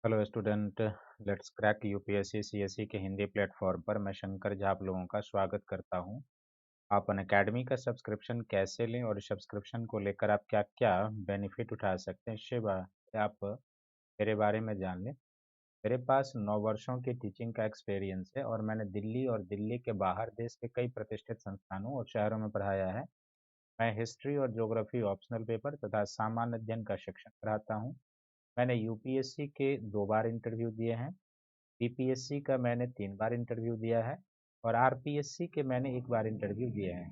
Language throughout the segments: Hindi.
Hello student. Let's crack UPSC CSE के हिंदी प्लेटफॉर्म पर मैं शंकर झा आप लोगों का स्वागत करता हूं। आप अनअकैडमी का सब्सक्रिप्शन कैसे लें और सब्सक्रिप्शन को लेकर आप क्या क्या बेनिफिट उठा सकते हैं, इससे आप मेरे बारे में जान लें। मेरे पास 9 वर्षों की टीचिंग का एक्सपीरियंस है और मैंने दिल्ली और दिल्ली के बाहर देश के कई प्रतिष्ठित संस्थानों और शहरों में पढ़ाया है। मैं हिस्ट्री और ज्योग्राफी ऑप्शनल पेपर तथा सामान्य अध्ययन का शिक्षण पढ़ाता हूँ। मैंने यूपीएससी के 2 बार इंटरव्यू दिए हैं। बीपीएससी का मैंने 3 बार इंटरव्यू दिया है और आरपीएससी के मैंने 1 बार इंटरव्यू दिए हैं।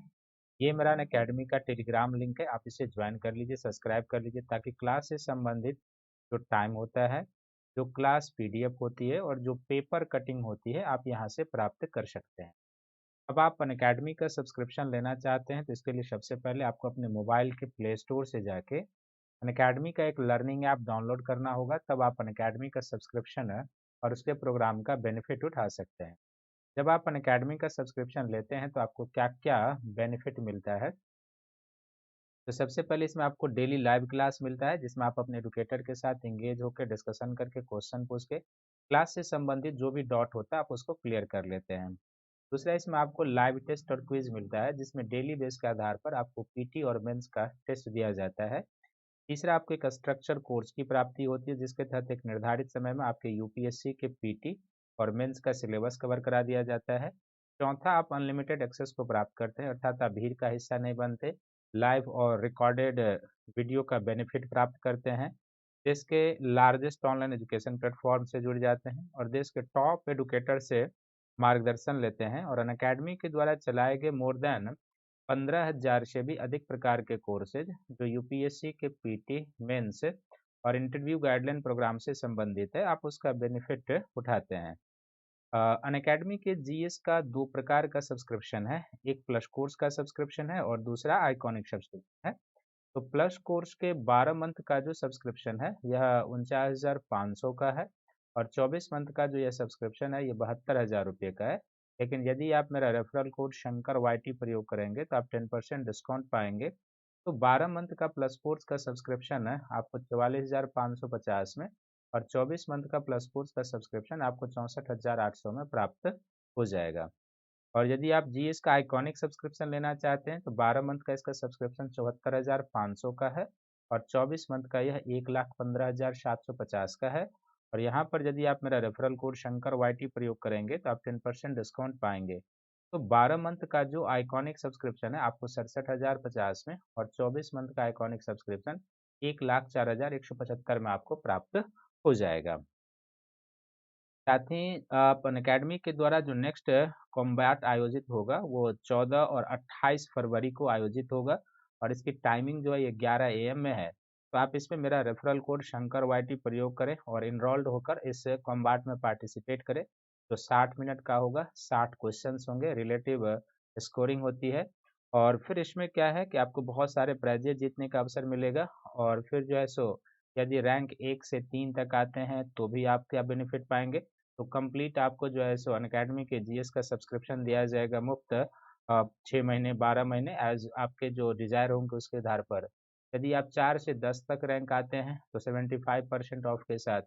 ये मेरा अनअकैडमी का टेलीग्राम लिंक है, आप इसे ज्वाइन कर लीजिए, सब्सक्राइब कर लीजिए ताकि क्लास से संबंधित जो टाइम होता है, जो क्लास पीडीएफ होती है और जो पेपर कटिंग होती है, आप यहाँ से प्राप्त कर सकते हैं। अब आप अनअकैडमी का सब्सक्रिप्शन लेना चाहते हैं तो इसके लिए सबसे पहले आपको अपने मोबाइल के प्ले स्टोर से जाके अनअकैडमी का एक लर्निंग ऐप डाउनलोड करना होगा, तब आप अनअकैडमी का सब्सक्रिप्शन है और उसके प्रोग्राम का बेनिफिट उठा सकते हैं। जब आप अनअकैडमी का सब्सक्रिप्शन लेते हैं तो आपको क्या क्या बेनिफिट मिलता है। तो सबसे पहले इसमें आपको डेली लाइव क्लास मिलता है, जिसमें आप अपने एडुकेटर के साथ इंगेज होकर डिस्कशन करके क्वेश्चन पूछ के क्लास से संबंधित जो भी डाउट होता है आप उसको क्लियर कर लेते हैं। दूसरा, इसमें आपको लाइव टेस्ट और क्विज मिलता है, जिसमें डेली बेस के आधार पर आपको पीटी और मेंस का टेस्ट दिया जाता है। तीसरा, आपको एक स्ट्रक्चर कोर्स की प्राप्ति होती है, जिसके तहत एक निर्धारित समय में आपके यूपीएससी के पीटी और मेंस का सिलेबस कवर करा दिया जाता है। चौथा, आप अनलिमिटेड एक्सेस को प्राप्त करते हैं, अर्थात आप भीड़ का हिस्सा नहीं बनते। लाइव और रिकॉर्डेड वीडियो का बेनिफिट प्राप्त करते हैं। देश के लार्जेस्ट ऑनलाइन एजुकेशन प्लेटफॉर्म से जुड़ जाते हैं और देश के टॉप एडुकेटर से मार्गदर्शन लेते हैं और अनअकैडमी के द्वारा चलाए गए मोर देन 15,000 से भी अधिक प्रकार के कोर्सेज जो यूपीएससी के पीटी, मेंस और इंटरव्यू गाइडलाइन प्रोग्राम से संबंधित है, आप उसका बेनिफिट उठाते हैं। अनअकैडमी के जीएस का 2 प्रकार का सब्सक्रिप्शन है, एक प्लस कोर्स का सब्सक्रिप्शन है और दूसरा आइकॉनिक सब्सक्रिप्शन है। तो प्लस कोर्स के 12 मंथ का जो सब्सक्रिप्शन है यह 49,500 का है और 24 मंथ का जो यह सब्सक्रिप्शन है ये 72,000 रुपये का है। लेकिन यदि आप मेरा रेफरल कोड शंकर वाईटी प्रयोग करेंगे तो आप 10% डिस्काउंट पाएंगे। तो 12 मंथ का प्लस कोर्स का सब्सक्रिप्शन है आपको 44,550 में और 24 मंथ का प्लस कोर्स का सब्सक्रिप्शन आपको 64,800 में प्राप्त हो जाएगा। और यदि आप जीएस का आइकॉनिक सब्सक्रिप्शन लेना चाहते हैं तो 12 मंथ का इसका सब्सक्रिप्शन 74,500 का है और 24 मंथ का यह 1,15,750 का है। और यहाँ पर यदि आप मेरा रेफरल कोड शंकर वाईटी प्रयोग करेंगे तो आप 10% डिस्काउंट पाएंगे। तो 12 मंथ का जो आइकॉनिक सब्सक्रिप्शन है आपको 67,050 में और 24 मंथ का आइकॉनिक सब्सक्रिप्शन 1,04,175 में आपको प्राप्त हो जाएगा। साथ ही आप अनअकैडमी के द्वारा जो नेक्स्ट कॉम्बैट आयोजित होगा वो 14 और 28 फरवरी को आयोजित होगा और इसकी टाइमिंग जो है ये 11 एएम में है। तो आप इसमें मेरा रेफरल कोड शंकर वाईटी प्रयोग करें और इनरोल्ड होकर इस कॉम्बैट में पार्टिसिपेट करें। तो 60 मिनट का होगा, 60 क्वेश्चंस होंगे, रिलेटिव स्कोरिंग होती है और फिर इसमें क्या है कि आपको बहुत सारे प्राइजेज जीतने का अवसर मिलेगा। और फिर जो है सो यदि रैंक 1 से 3 तक आते हैं तो भी आप क्या बेनिफिट पाएंगे। तो कंप्लीट आपको जो है सो अनअकैडमी के जीएस का सब्सक्रिप्शन दिया जाएगा मुफ्त 6 महीने 12 महीने एज आपके जो डिजायर होंगे उसके आधार पर। यदि आप 4 से 10 तक रैंक आते हैं तो 75% ऑफ के साथ,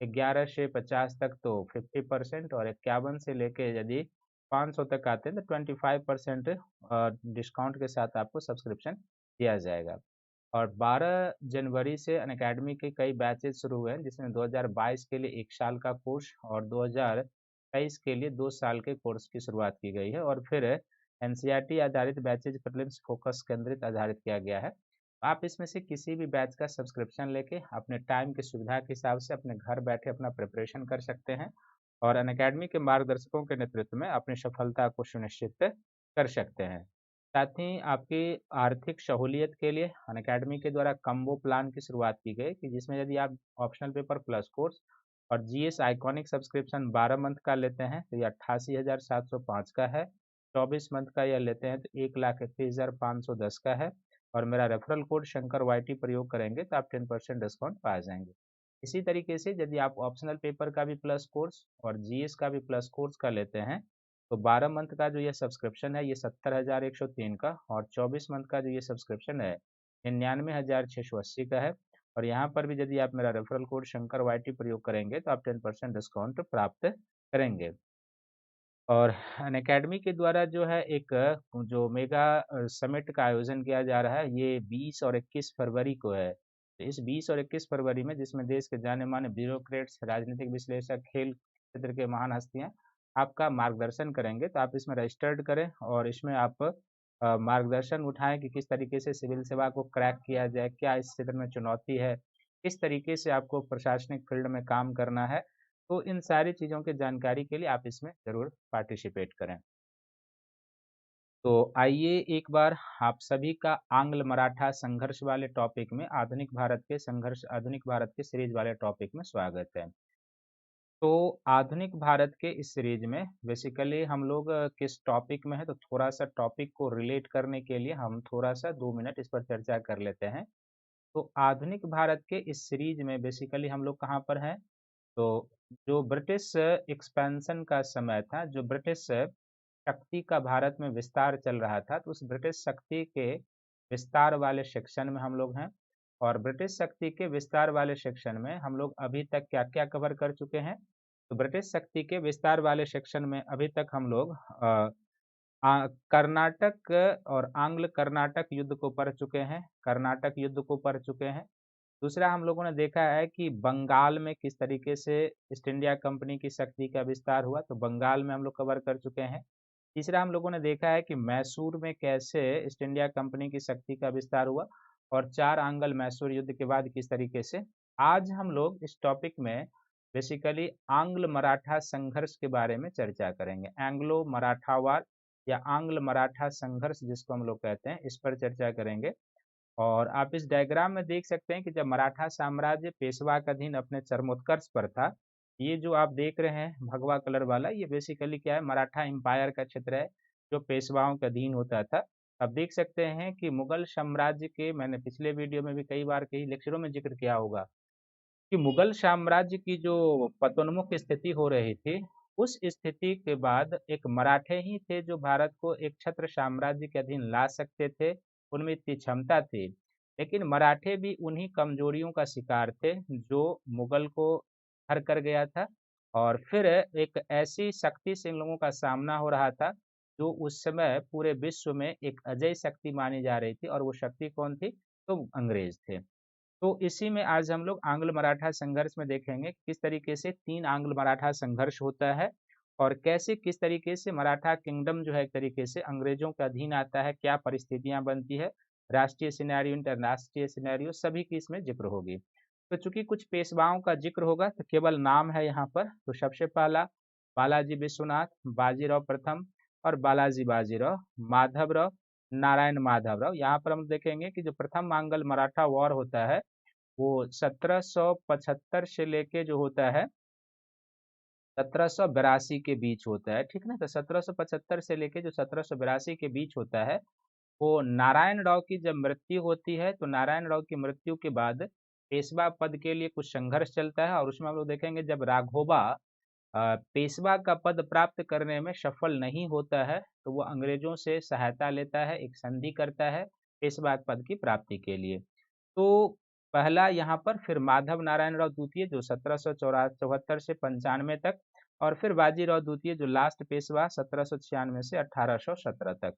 11 से 50 तक तो 50% और 51 से लेके यदि 500 तक आते हैं तो 25% डिस्काउंट के साथ आपको सब्सक्रिप्शन दिया जाएगा। और 12 जनवरी से अनअकैडमी के कई बैचेज शुरू हुए हैं, जिसमें 2022 के लिए 1 साल का कोर्स और 2023 के लिए 2 साल के कोर्स की शुरुआत की गई है और फिर एनसीईआरटी आधारित बैचेज प्रीलिम्स फोकस केंद्रित आधारित किया गया है। आप इसमें से किसी भी बैच का सब्सक्रिप्शन लेके अपने टाइम की सुविधा के हिसाब से अपने घर बैठे अपना प्रिपरेशन कर सकते हैं और अनअकैडमी के मार्गदर्शकों के नेतृत्व में अपनी सफलता को सुनिश्चित कर सकते हैं। साथ ही आपकी आर्थिक सहूलियत के लिए अनअकैडमी के द्वारा कम्बो प्लान की शुरुआत की गई कि जिसमें यदि आप ऑप्शनल पेपर प्लस कोर्स और जीएस आइकॉनिक सब्सक्रिप्शन 12 मंथ का लेते हैं तो ये 88,705 का है। 24 मंथ का यह लेते हैं तो 1,31,510 का है और मेरा रेफरल कोड शंकर वाईटी प्रयोग करेंगे तो आप 10% डिस्काउंट पा जाएंगे। इसी तरीके से यदि आप ऑप्शनल पेपर का भी प्लस कोर्स और जीएस का भी प्लस कोर्स का लेते हैं तो 12 मंथ का जो ये सब्सक्रिप्शन है ये 70,103 का और 24 मंथ का जो ये सब्सक्रिप्शन है 99,680 का है और यहाँ पर भी यदि आप मेरा रेफरल कोड शंकर वाईटी प्रयोग करेंगे तो आप 10% डिस्काउंट प्राप्त करेंगे। और अनअकैडमी के द्वारा जो है एक जो मेगा समिट का आयोजन किया जा रहा है, ये 20 और 21 फरवरी को है। तो इस 20 और 21 फरवरी में जिसमें देश के जाने-माने ब्यूरोक्रेट्स, राजनीतिक विश्लेषक, खेल क्षेत्र के महान हस्तियाँ आपका मार्गदर्शन करेंगे। तो आप इसमें रजिस्टर्ड करें और इसमें आप मार्गदर्शन उठाएँ कि किस तरीके से सिविल सेवा को क्रैक किया जाए, क्या इस क्षेत्र में चुनौती है, किस तरीके से आपको प्रशासनिक फील्ड में काम करना है। तो इन सारी चीज़ों की जानकारी के लिए आप इसमें ज़रूर पार्टिसिपेट करें। तो आइए एक बार आप सभी का आंग्ल मराठा संघर्ष वाले टॉपिक में आधुनिक भारत के सीरीज वाले टॉपिक में स्वागत है। तो आधुनिक भारत के इस सीरीज में बेसिकली हम लोग किस टॉपिक में है, तो थोड़ा सा टॉपिक को रिलेट करने के लिए हम थोड़ा सा 2 मिनट इस पर चर्चा कर लेते हैं। तो आधुनिक भारत के इस सीरीज में बेसिकली हम लोग कहाँ पर हैं? तो जो ब्रिटिश एक्सपेंशन का समय था, जो ब्रिटिश शक्ति का भारत में विस्तार चल रहा था, तो उस ब्रिटिश शक्ति के विस्तार वाले सेक्शन में हम लोग हैं। और ब्रिटिश शक्ति के विस्तार वाले सेक्शन में हम लोग अभी तक क्या-क्या कवर कर चुके हैं? तो ब्रिटिश शक्ति के विस्तार वाले सेक्शन में अभी तक हम लोग कर्नाटक और आंग्ल कर्नाटक युद्ध को पढ़ चुके हैं, कर्नाटक युद्ध को पढ़ चुके हैं। दूसरा हम लोगों ने देखा है कि बंगाल में किस तरीके से ईस्ट इंडिया कंपनी की शक्ति का विस्तार हुआ, तो बंगाल में हम लोग कवर कर चुके हैं। तीसरा हम लोगों ने देखा है कि मैसूर में कैसे ईस्ट इंडिया कंपनी की शक्ति का विस्तार हुआ और 4 आंग्ल मैसूर युद्ध के बाद किस तरीके से। आज हम लोग इस टॉपिक में बेसिकली आंग्ल मराठा संघर्ष के बारे में चर्चा करेंगे। एंग्लो मराठा वार या आंग्ल मराठा संघर्ष जिसको हम लोग कहते हैं, इस पर चर्चा करेंगे। और आप इस डायग्राम में देख सकते हैं कि जब मराठा साम्राज्य पेशवा का अधीन अपने चरमोत्कर्ष पर था, ये जो आप देख रहे हैं भगवा कलर वाला, ये बेसिकली क्या है, मराठा एम्पायर का क्षेत्र है जो पेशवाओं के अधीन होता था। आप देख सकते हैं कि मुगल साम्राज्य के, मैंने पिछले वीडियो में भी कई बार कई लेक्चरों में जिक्र किया होगा कि मुगल साम्राज्य की जो पतोन्मुख स्थिति हो रही थी, उस स्थिति के बाद एक मराठे ही थे जो भारत को एक छत्र साम्राज्य के अधीन ला सकते थे, उनमें इतनी क्षमता थी। लेकिन मराठे भी उन्हीं कमजोरियों का शिकार थे जो मुगल को हर कर गया था। और फिर एक ऐसी शक्ति से इन लोगों का सामना हो रहा था जो उस समय पूरे विश्व में एक अजय शक्ति मानी जा रही थी, और वो शक्ति कौन थी? तो अंग्रेज थे। तो इसी में आज हम लोग आंग्ल मराठा संघर्ष में देखेंगे कि किस तरीके से 3 आंग्ल मराठा संघर्ष होता है और कैसे किस तरीके से मराठा किंगडम जो है एक तरीके से अंग्रेजों के अधीन आता है, क्या परिस्थितियां बनती है, राष्ट्रीय सिनेरियो, इंटरराष्ट्रीय सिनेरियो, सभी की इसमें जिक्र होगी। तो चूंकि कुछ पेशवाओं का जिक्र होगा तो केवल नाम है यहाँ पर। तो सबसे पहला बालाजी विश्वनाथ, बाजीराव प्रथम और बालाजी बाजीराव, माधवराव, नारायण माधवराव। यहाँ पर हम देखेंगे कि जो प्रथम आंग्ल मराठा वॉर होता है वो 1775 से लेके जो होता है 1782 के बीच होता है, ठीक ना। तो 1775 से लेके जो 1782 के बीच होता है, वो नारायण राव की जब मृत्यु होती है, तो नारायण राव की मृत्यु के बाद पेशवा पद के लिए कुछ संघर्ष चलता है। और उसमें हम लोग देखेंगे जब राघोबा पेशवा का पद प्राप्त करने में सफल नहीं होता है, तो वो अंग्रेजों से सहायता लेता है, एक संधि करता है पेशवा पद की प्राप्ति के लिए। तो पहला यहाँ पर, फिर माधव नारायण राव द्वितीय जो 1774 से 95 तक, और फिर बाजीराव द्वितीय जो लास्ट पेशवा 1796 से 1817 तक।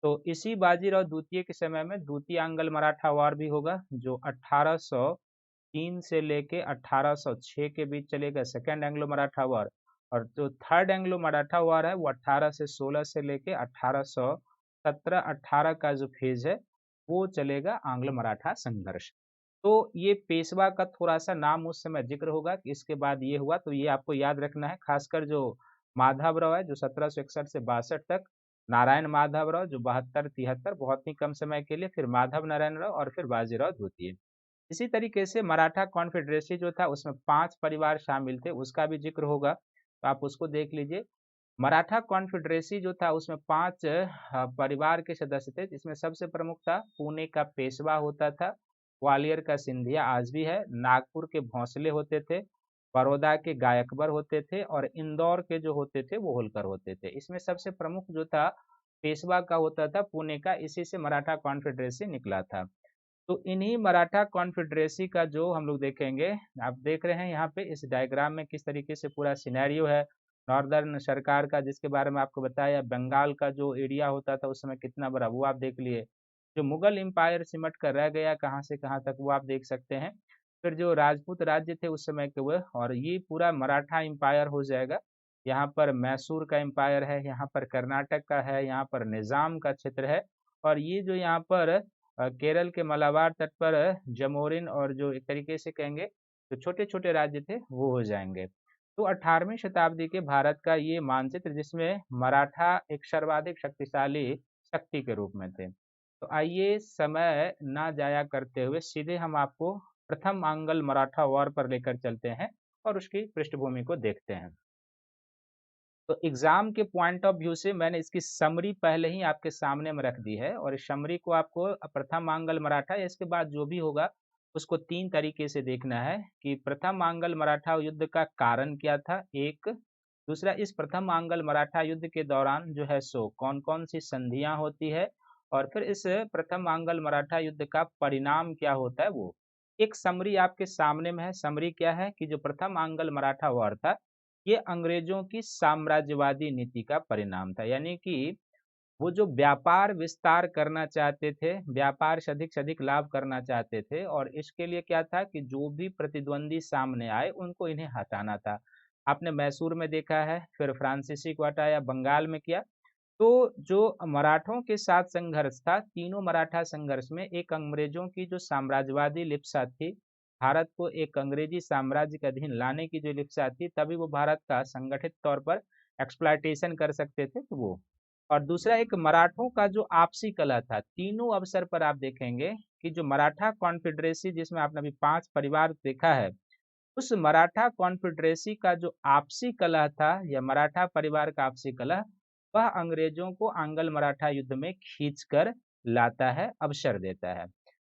तो इसी बाजीराव द्वितीय के समय में द्वितीय आंग्ल मराठा वार भी होगा जो 1803 से लेके 1806 के बीच चलेगा, सेकेंड एंग्लो मराठा वार। और जो थर्ड एंग्लो मराठा वार है वो 18 से 16 से लेके 1817-18 का जो फेज है वो चलेगा आंग्ल मराठा संघर्ष। तो ये पेशवा का थोड़ा सा नाम उस समय जिक्र होगा कि इसके बाद ये हुआ, तो ये आपको याद रखना है। खासकर जो माधवराव है जो 1761 से 62 तक, नारायण माधवराव जो 72-73, बहुत ही कम समय के लिए, फिर माधव नारायण राव और फिर बाजीराव द्वितीय। इसी तरीके से मराठा कॉन्फेडरेसी जो था उसमें 5 परिवार शामिल थे, उसका भी जिक्र होगा, तो आप उसको देख लीजिए। मराठा कॉन्फेडरेसी जो था उसमें 5 परिवार के सदस्य थे, जिसमें सबसे प्रमुख था पुणे का पेशवा होता था, ग्वालियर का सिंधिया आज भी है, नागपुर के भोंसले होते थे, बड़ौदा के गायकबर होते थे, और इंदौर के जो होते थे वो होलकर होते थे। इसमें सबसे प्रमुख जो था पेशवा का होता था पुणे का, इसी से मराठा कॉन्फेडरेसी निकला था। तो इन्हीं मराठा कॉन्फेडरेसी का जो हम लोग देखेंगे, आप देख रहे हैं यहाँ पे इस डायग्राम में किस तरीके से पूरा सिनेरियो है। नॉर्दर्न सरकार का, जिसके बारे में आपको बताया, बंगाल का जो एरिया होता था उस समय कितना बड़ा, वो आप देख लिए। जो मुगल एम्पायर सिमट कर रह गया कहाँ से कहाँ तक, वो आप देख सकते हैं। फिर जो राजपूत राज्य थे उस समय के वो, और ये पूरा मराठा एम्पायर हो जाएगा। यहाँ पर मैसूर का एम्पायर है, यहाँ पर कर्नाटक का है, यहाँ पर निजाम का क्षेत्र है, और ये जो यहाँ पर केरल के मलाबार तट पर जमोरिन, और जो एक तरीके से कहेंगे जो छोटे छोटे राज्य थे वो हो जाएंगे। तो 18वीं शताब्दी के भारत का ये मानचित्र, जिसमें मराठा एक सर्वाधिक शक्तिशाली शक्ति के रूप में थे। तो आइए समय ना जाया करते हुए सीधे हम आपको प्रथम आंग्ल मराठा वॉर पर लेकर चलते हैं और उसकी पृष्ठभूमि को देखते हैं। तो एग्जाम के पॉइंट ऑफ व्यू से मैंने इसकी समरी पहले ही आपके सामने में रख दी है, और इस समरी को आपको प्रथम आंग्ल मराठा या इसके बाद जो भी होगा उसको 3 तरीके से देखना है कि प्रथम आंग्ल मराठा युद्ध का कारण क्या था, एक। दूसरा, इस प्रथम आंग्ल मराठा युद्ध के दौरान जो है सो कौन कौन सी संधियां होती है, और फिर इस प्रथम आंग्ल मराठा युद्ध का परिणाम क्या होता है वो। एक समरी आपके सामने में है। समरी क्या है कि जो प्रथम आंग्ल मराठा वॉर था, ये अंग्रेजों की साम्राज्यवादी नीति का परिणाम था। यानी कि वो जो व्यापार विस्तार करना चाहते थे, व्यापार से अधिक लाभ करना चाहते थे, और इसके लिए क्या था कि जो भी प्रतिद्वंदी सामने आए उनको इन्हें हटाना था। आपने मैसूर में देखा है, फिर फ्रांसीसी को हटाया, बंगाल में किया। तो जो मराठों के साथ संघर्ष था, तीनों मराठा संघर्ष में एक अंग्रेजों की जो साम्राज्यवादी लिप्सा थी, भारत को एक अंग्रेजी साम्राज्य के अधीन लाने की जो लिप्सा थी, तभी वो भारत का संगठित तौर पर एक्सप्लॉयटेशन कर सकते थे, तो वो। और दूसरा, एक मराठों का जो आपसी कलह था, तीनों अवसर पर आप देखेंगे कि जो मराठा कॉन्फेडरेसी, जिसमें आपने अभी 5 परिवार देखा है, उस मराठा कॉन्फेडरेसी का जो आपसी कलह था, या मराठा परिवार का आपसी कलह, वह अंग्रेजों को आंग्ल मराठा युद्ध में खींचकर लाता है, अवसर देता है।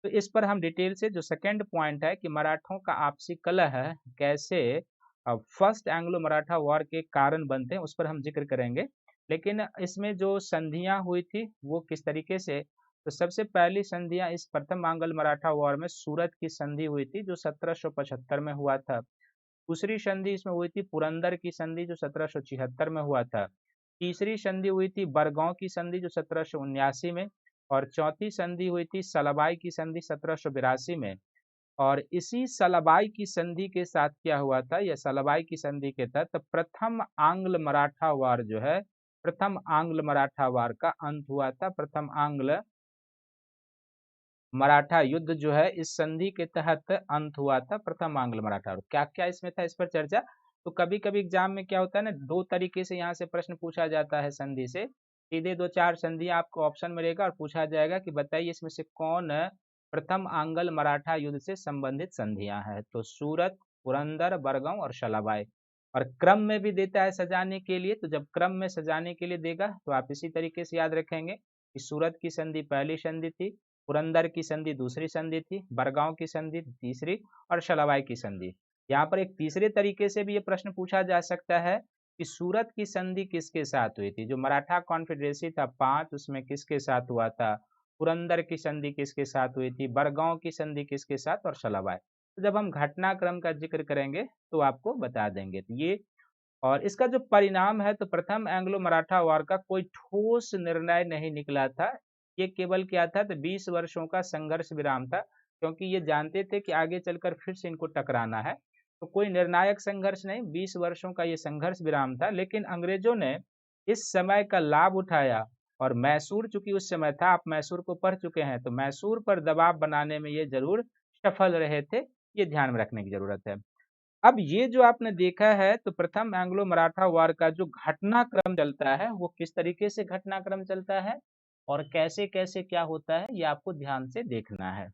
तो इस पर हम डिटेल से, जो सेकंड पॉइंट है कि मराठों का आपसी कलह है कैसे फर्स्ट एंग्लो मराठा वॉर के कारण बनते हैं, उस पर हम जिक्र करेंगे। लेकिन इसमें जो संधियां हुई थी वो किस तरीके से, तो सबसे पहली संधियां इस प्रथम आंग्ल मराठा वॉर में सूरत की संधि हुई थी, जो 1775 में हुआ था। दूसरी संधि इसमें हुई थी पुरंदर की संधि, जो 1776 में हुआ था। तीसरी संधि हुई थी बरगांव की संधि, जो 1779 में। और चौथी संधि हुई थी सलाबाई की संधि 1782 में। और इसी सलाबाई की संधि के साथ क्या हुआ था, यह सलाबाई की संधि के तहत प्रथम आंग्ल मराठा वार जो है, प्रथम आंग्ल मराठा वार का अंत हुआ था। प्रथम आंग्ल मराठा युद्ध जो है इस संधि के तहत अंत हुआ था, प्रथम आंग्ल मराठा। और क्या क्या इसमें था, इस पर चर्चा। तो कभी कभी एग्जाम में क्या होता है ना, दो तरीके से यहाँ से प्रश्न पूछा जाता है संधि से। सीधे 2-4 संधियां आपको ऑप्शन में रहेगा और पूछा जाएगा कि बताइए इसमें से कौन प्रथम आंग्ल मराठा युद्ध से संबंधित संधियां हैं। तो सूरत, पुरंदर, बरगांव और शलाबाई। और क्रम में भी देता है सजाने के लिए, तो जब क्रम में सजाने के लिए देगा तो आप इसी तरीके से याद रखेंगे कि सूरत की संधि पहली संधि थी, पुरंदर की संधि दूसरी संधि थी, बरगांव की संधि तीसरी, और शलाबाई की संधि। यहाँ पर एक तीसरे तरीके से भी ये प्रश्न पूछा जा सकता है कि सूरत की संधि किसके साथ हुई थी, जो मराठा कॉन्फेडरेसी था 5, उसमें किसके साथ हुआ था, पुरंदर की संधि किसके साथ हुई थी, बरगांव की संधि किसके साथ, और शलाबाई। तो जब हम घटनाक्रम का जिक्र करेंगे तो आपको बता देंगे। तो ये, और इसका जो परिणाम है, तो प्रथम एंग्लो मराठा वॉर का कोई ठोस निर्णय नहीं निकला था। ये केवल क्या था, तो 20 वर्षों का संघर्ष विराम था, क्योंकि ये जानते थे कि आगे चलकर फिर से इनको टकराना है। तो कोई निर्णायक संघर्ष नहीं, 20 वर्षों का ये संघर्ष विराम था। लेकिन अंग्रेजों ने इस समय का लाभ उठाया, और मैसूर चूंकि उस समय था, आप मैसूर को पढ़ चुके हैं, तो मैसूर पर दबाव बनाने में ये जरूर सफल रहे थे। ये ध्यान में रखने की जरूरत है। अब ये जो आपने देखा है, तो प्रथम एंग्लो मराठा वॉर का जो घटनाक्रम चलता है वो किस तरीके से घटनाक्रम चलता है, और कैसे कैसे क्या होता है, ये आपको ध्यान से देखना है।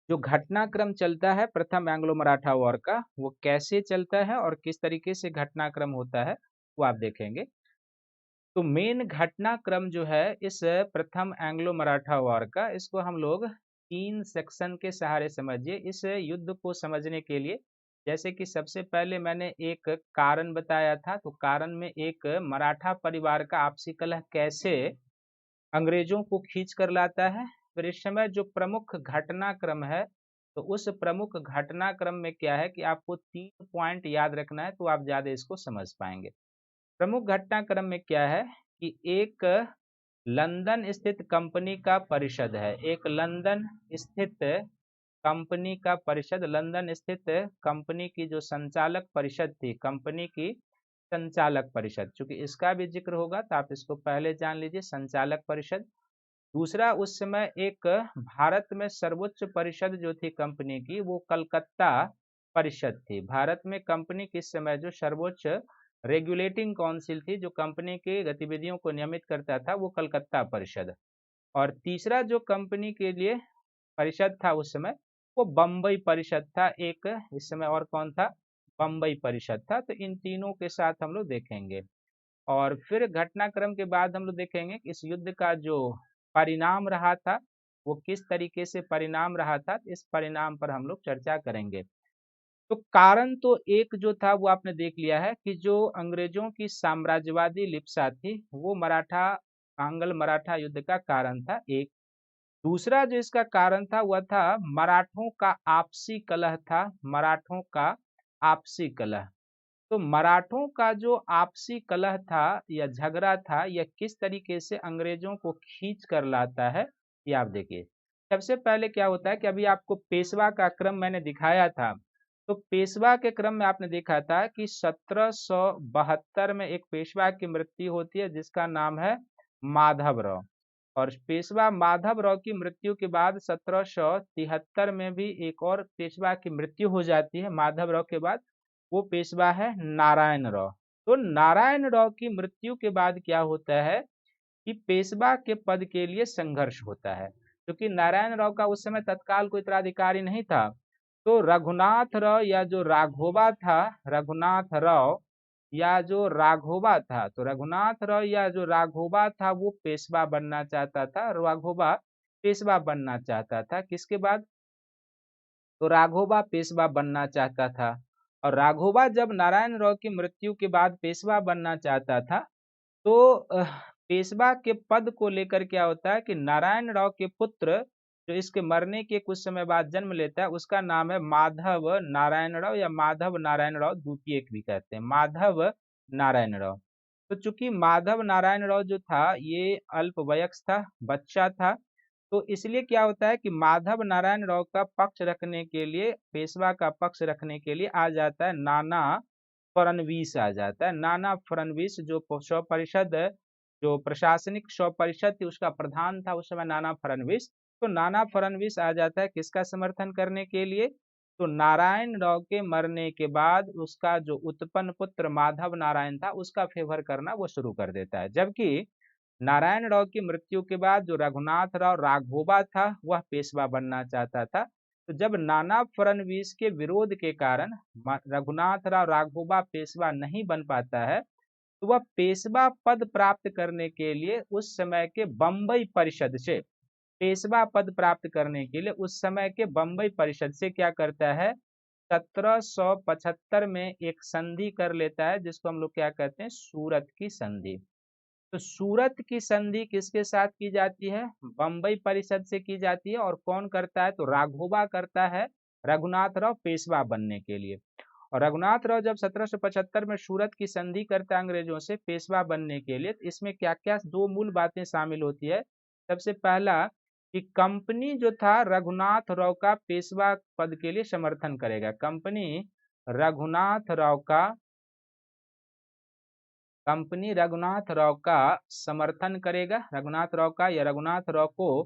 जो घटनाक्रम चलता है प्रथम एंग्लो मराठा वॉर का, वो कैसे चलता है और किस तरीके से घटनाक्रम होता है, वो आप देखेंगे। तो मेन घटनाक्रम जो है इस प्रथम एंग्लो मराठा वॉर का, इसको हम लोग 3 सेक्शन के सहारे समझिए। इस युद्ध को समझने के लिए जैसे कि सबसे पहले मैंने एक कारण बताया था, तो कारण में एक मराठा परिवार का आपसी कलह कैसे अंग्रेजों को खींच कर लाता है। फिर इस समय जो प्रमुख घटनाक्रम है, तो उस प्रमुख घटनाक्रम में क्या है कि आपको 3 पॉइंट याद रखना है, तो आप ज़्यादा इसको समझ पाएंगे। प्रमुख घटनाक्रम में क्या है कि एक लंदन स्थित कंपनी का परिषद है, एक लंदन स्थित कंपनी का परिषद, लंदन स्थित कंपनी की जो संचालक परिषद थी, कंपनी की संचालक परिषद, चूंकि इसका भी जिक्र होगा तो आप इसको पहले जान लीजिए, संचालक परिषद। दूसरा, उस समय एक भारत में सर्वोच्च परिषद जो थी कंपनी की, वो कलकत्ता परिषद थी। भारत में कंपनी के समय जो सर्वोच्च रेगुलेटिंग काउंसिल थी, जो कंपनी की गतिविधियों को नियमित करता था, वो कलकत्ता परिषद। और तीसरा जो कंपनी के लिए परिषद था उस समय, वो बम्बई परिषद था। एक इस समय और कौन था? बम्बई परिषद था। तो इन तीनों के साथ हम लोग देखेंगे, और फिर घटनाक्रम के बाद हम लोग देखेंगे कि इस युद्ध का जो परिणाम रहा था, वो किस तरीके से परिणाम रहा था, इस परिणाम पर हम लोग चर्चा करेंगे। तो कारण तो एक जो था वो आपने देख लिया है कि जो अंग्रेजों की साम्राज्यवादी लिप्सा थी, वो मराठा आंग्ल मराठा युद्ध का कारण था एक। दूसरा जो इसका कारण था वह था मराठों का आपसी कलह था, मराठों का आपसी कलह। तो मराठों का जो आपसी कलह था या झगड़ा था, यह किस तरीके से अंग्रेजों को खींच कर लाता है, ये आप देखिए। सबसे पहले क्या होता है कि अभी आपको पेशवा का क्रम मैंने दिखाया था, तो पेशवा के क्रम में आपने देखा था कि 1772 में एक पेशवा की मृत्यु होती है जिसका नाम है माधवराव। और पेशवा माधवराव की मृत्यु के बाद 1773 में भी एक और पेशवा की मृत्यु हो जाती है माधवराव के बाद, वो पेशवा है नारायण राव। तो नारायण राव की मृत्यु के बाद क्या होता है कि पेशवा के पद के लिए संघर्ष होता है, क्योंकि नारायण राव का उस समय तत्काल कोई उत्तराधिकारी नहीं था। तो रघुनाथ राव या जो राघोबा था, रघुनाथ राव या जो राघोबा था, तो रघुनाथ राव या जो राघोबा था वो पेशवा बनना चाहता था, राघोबा पेशवा बनना चाहता था। किसके बाद? तो राघोबा पेशवा बनना चाहता था। और राघोबा जब नारायण राव की मृत्यु के बाद पेशवा बनना चाहता था, तो पेशवा के पद को लेकर क्या होता है कि नारायण राव के पुत्र जो इसके मरने के कुछ समय बाद जन्म लेता है, उसका नाम है माधव नारायण राव या माधव नारायण राव द्वितीय भी कहते हैं, माधव नारायण राव। तो चूंकि माधव नारायण राव जो था ये अल्पवयस्क था, बच्चा था, तो इसलिए क्या होता है कि माधव नारायण राव का पक्ष रखने के लिए, पेशवा का पक्ष रखने के लिए आ जाता है नाना फडणवीस आ जाता है। नाना फडणवीस जो शव परिषद, जो प्रशासनिक शव परिषद थी उसका प्रधान था उस समय नाना फडणवीस। तो नाना फडणवीस आ जाता है किसका समर्थन करने के लिए? तो नारायण राव के मरने के बाद उसका जो उत्पन्न पुत्र माधव नारायण था उसका फेवर करना वो शुरू कर देता है। जबकि नारायण राव की मृत्यु के बाद जो रघुनाथ राव राघोबा था वह पेशवा बनना चाहता था। तो जब नाना फडणवीस के विरोध के कारण रघुनाथ राव राघोबा पेशवा नहीं बन पाता है, तो वह पेशवा पद प्राप्त करने के लिए उस समय के बम्बई परिषद से, पेशवा पद प्राप्त करने के लिए उस समय के बम्बई परिषद से क्या करता है, 1775 में एक संधि कर लेता है जिसको हम लोग क्या कहते हैं, सूरत की संधि। तो सूरत की संधि किसके साथ की जाती है? बम्बई परिषद से की जाती है। और कौन करता है? तो राघोबा करता है, रघुनाथ राव पेशवा बनने के लिए। और रघुनाथ राव जब 1775 में सूरत की संधि करता है अंग्रेजों से पेशवा बनने के लिए, तो इसमें क्या क्या दो मूल बातें शामिल होती है। सबसे पहला कि कंपनी जो था रघुनाथ राव का पेशवा पद के लिए समर्थन करेगा, कंपनी रघुनाथ राव का, कंपनी रघुनाथ राव का समर्थन करेगा, रघुनाथ राव का या रघुनाथ राव को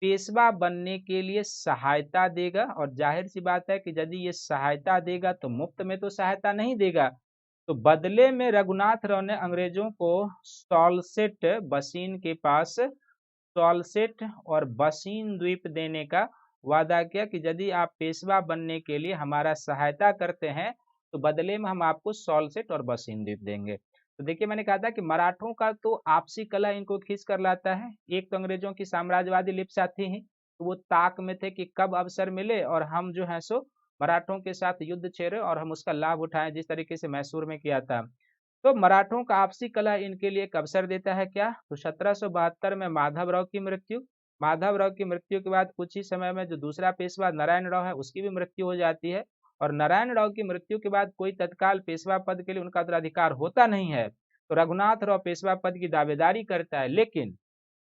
पेशवा बनने के लिए सहायता देगा। और जाहिर सी बात है कि यदि ये सहायता देगा तो मुफ्त में तो सहायता नहीं देगा, तो बदले में रघुनाथ राव ने अंग्रेजों को सॉल्सेट बसीन के पास सॉल्सेट और बसीन द्वीप देने का वादा किया कि यदि आप पेशवा बनने के लिए हमारा सहायता करते हैं तो बदले में हम आपको सॉल्सेट और बसीन द्वीप देंगे। तो देखिए मैंने कहा था कि मराठों का तो आपसी कलह इनको खींच कर लाता है। एक तो अंग्रेजों की साम्राज्यवादी लिप्सा थी ही, तो वो ताक में थे कि कब अवसर मिले और हम जो है सो मराठों के साथ युद्ध छेड़े और हम उसका लाभ उठाएं, जिस तरीके से मैसूर में किया था। तो मराठों का आपसी कलह इनके लिए एक अवसर देता है क्या? तो 1772 में माधवराव की मृत्यु, माधवराव की मृत्यु के बाद कुछ ही समय में जो दूसरा पेशवा नारायण राव है उसकी भी मृत्यु हो जाती है, और नारायण राव की मृत्यु के बाद कोई तत्काल पेशवा पद के लिए उनका उत्तराधिकार होता नहीं है। तो रघुनाथ राव पेशवा पद की दावेदारी करता है, लेकिन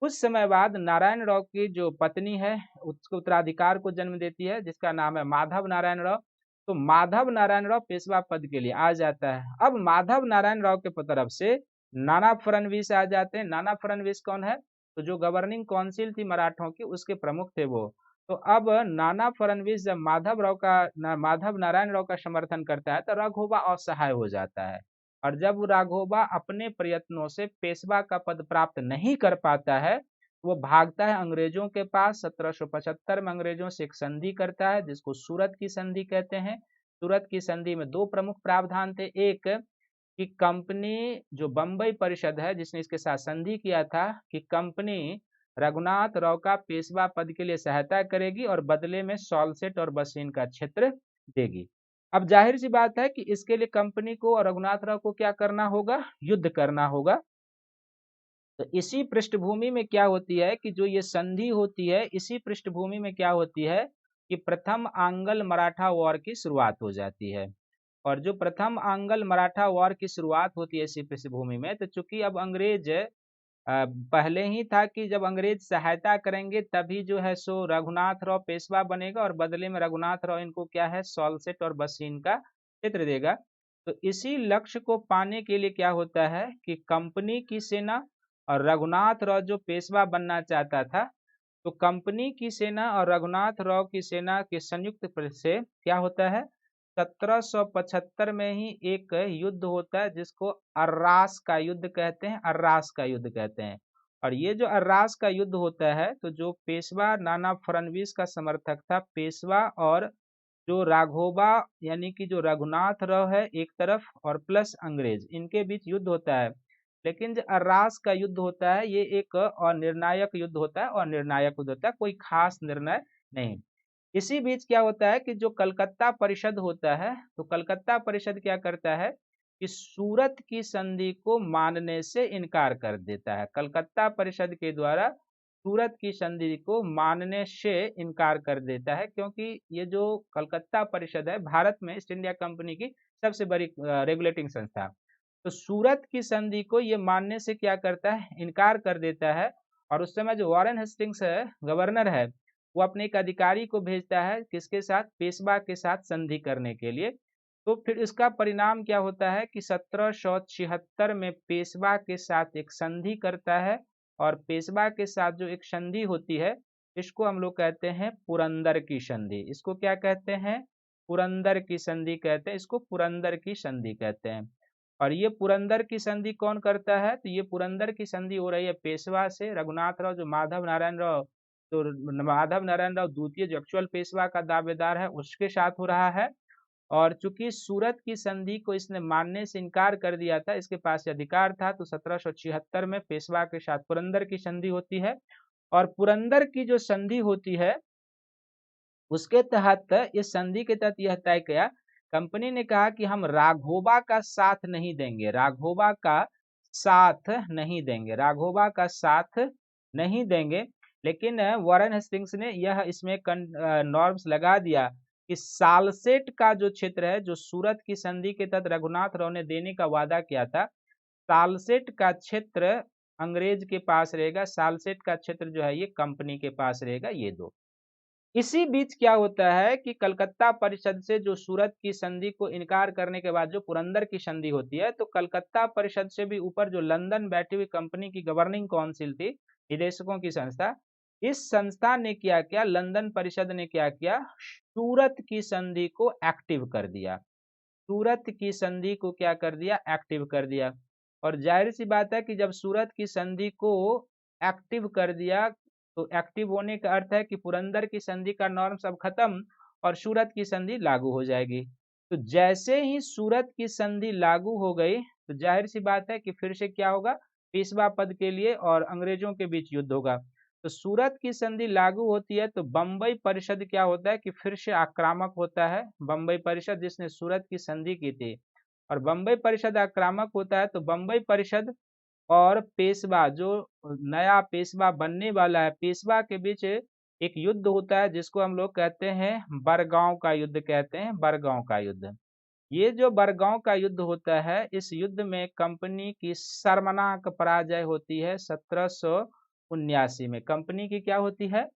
कुछ समय बाद नारायण राव की जो पत्नी है उसको उत्तराधिकार को जन्म देती है, जिसका नाम है माधव नारायण राव। तो माधव नारायण राव पेशवा पद के लिए आ जाता है। अब माधव नारायण राव के तरफ से नाना फडणवीस आ जाते हैं। नाना फडणवीस कौन है? तो जो गवर्निंग काउंसिल थी मराठों की उसके प्रमुख थे वो। तो अब नाना फडणवीस जब माधव नारायण राव का समर्थन करता है तो राघोबा असहाय हो जाता है, और जब राघोबा अपने प्रयत्नों से पेशवा का पद प्राप्त नहीं कर पाता है, वो भागता है अंग्रेजों के पास। 1775 में अंग्रेजों से एक संधि करता है जिसको सूरत की संधि कहते हैं। सूरत की संधि में दो प्रमुख प्रावधान थे। एक कि कंपनी जो बंबई परिषद है जिसने इसके साथ संधि किया था कि कंपनी रघुनाथ राव का पेशवा पद के लिए सहायता करेगी और बदले में सॉल्सेट और बसीन का क्षेत्र देगी। अब जाहिर सी बात है कि इसके लिए कंपनी को और रघुनाथ राव को क्या करना होगा? युद्ध करना होगा। तो इसी पृष्ठभूमि में क्या होती है कि जो ये संधि होती है, इसी पृष्ठभूमि में क्या होती है कि प्रथम आंग्ल मराठा वॉर की शुरुआत हो जाती है। और जो प्रथम आंग्ल मराठा वॉर की शुरुआत होती है इसी पृष्ठभूमि में, तो चूंकि अब अंग्रेज पहले ही था कि जब अंग्रेज सहायता करेंगे तभी जो है सो रघुनाथ राव पेशवा बनेगा, और बदले में रघुनाथ राव इनको क्या है, सॉल्सेट और बसीन का क्षेत्र देगा। तो इसी लक्ष्य को पाने के लिए क्या होता है कि कंपनी की सेना और रघुनाथ राव जो पेशवा बनना चाहता था, तो कंपनी की सेना और रघुनाथ राव की सेना के संयुक्त से क्या होता है, 1775 में ही एक युद्ध होता है जिसको अर्रास का युद्ध कहते हैं। अर्रास का युद्ध कहते हैं। और ये जो अर्रास का युद्ध होता है, तो जो पेशवा नाना फडणवीस का समर्थक था पेशवा, और जो राघोबा यानी कि जो रघुनाथ राव है एक तरफ और प्लस अंग्रेज, इनके बीच युद्ध होता है। लेकिन जो अर्रास का युद्ध होता है ये एक अनिर्णायक युद्ध होता है, और निर्णायक युद्ध होता है, कोई खास निर्णय नहीं। इसी बीच क्या होता है कि जो कलकत्ता परिषद होता है, तो कलकत्ता परिषद क्या करता है कि सूरत की संधि को मानने से इनकार कर देता है। कलकत्ता परिषद के द्वारा सूरत की संधि को मानने से इनकार कर देता है, क्योंकि ये जो कलकत्ता परिषद है भारत में ईस्ट इंडिया कंपनी की सबसे बड़ी रेगुलेटिंग संस्था। तो सूरत की संधि को ये मानने से क्या करता है, इनकार कर देता है। और उस समय जो वॉरेन हेस्टिंग्स है, गवर्नर है, वो अपने एक अधिकारी को भेजता है किसके साथ, पेशवा के साथ संधि करने के लिए। तो फिर इसका परिणाम क्या होता है कि 1776 में पेशवा के साथ एक संधि करता है, और पेशवा के साथ जो एक संधि होती है इसको हम लोग कहते हैं पुरंदर की संधि। इसको क्या कहते हैं? पुरंदर की संधि कहते हैं, इसको पुरंदर की संधि कहते हैं। और ये पुरंदर की संधि कौन करता है? तो ये पुरंदर की संधि हो रही है पेशवा से। रघुनाथ राव जो माधव नारायण राव, तो माधव नारायण राव द्वितीय जो एक्चुअल पेशवा का दावेदार है उसके साथ हो रहा है। और चूंकि सूरत की संधि को इसने मानने से इनकार कर दिया था, इसके पास अधिकार था, तो 1776 में पेशवा के साथ पुरंदर की संधि होती है। और पुरंदर की जो संधि होती है उसके तहत, इस संधि के तहत यह तय किया, कंपनी ने कहा कि हम राघोबा का साथ नहीं देंगे, राघोबा का साथ नहीं देंगे, राघोबा का साथ नहीं देंगे। लेकिन वॉरेन हेस्टिंग्स ने यह इसमें नॉर्म्स लगा दिया कि सालसेट का जो क्षेत्र है, जो सूरत की संधि के तहत रघुनाथ राव ने देने का वादा किया था, सालसेट का क्षेत्र अंग्रेज के पास रहेगा, सालसेट का क्षेत्र जो है ये कंपनी के पास रहेगा। ये दो। इसी बीच क्या होता है कि कलकत्ता परिषद से जो सूरत की संधि को इनकार करने के बाद जो पुरंदर की संधि होती है, तो कलकत्ता परिषद से भी ऊपर जो लंदन बैठी हुई कंपनी की गवर्निंग काउंसिल थी, निदेशकों की संस्था, इस संस्था ने क्या किया, लंदन परिषद ने क्या किया, सूरत की संधि को एक्टिव कर दिया। सूरत की संधि को क्या कर दिया, एक्टिव कर दिया। और जाहिर सी बात है कि जब सूरत की संधि को एक्टिव कर दिया, तो एक्टिव होने का अर्थ है कि पुरंदर की संधि का नॉर्म सब खत्म और सूरत की संधि लागू हो जाएगी। तो जैसे ही सूरत की संधि लागू हो गई, तो जाहिर सी बात है कि फिर से क्या होगा, पेशवा पद के लिए और अंग्रेजों के बीच युद्ध होगा। तो सूरत की संधि लागू होती है तो बम्बई परिषद क्या होता है कि फिर से आक्रामक होता है। बम्बई परिषद जिसने सूरत की संधि की थी, और बम्बई परिषद आक्रामक होता है तो बम्बई परिषद और पेशवा, जो नया पेशवा बनने वाला है, पेशवा के बीच एक युद्ध होता है जिसको हम लोग कहते हैं बरगांव का युद्ध, कहते हैं बरगांव का युद्ध। ये जो बरगांव का युद्ध होता है, इस युद्ध में कंपनी की शर्मनाक पराजय होती है 1779 में। कंपनी की क्या होती है?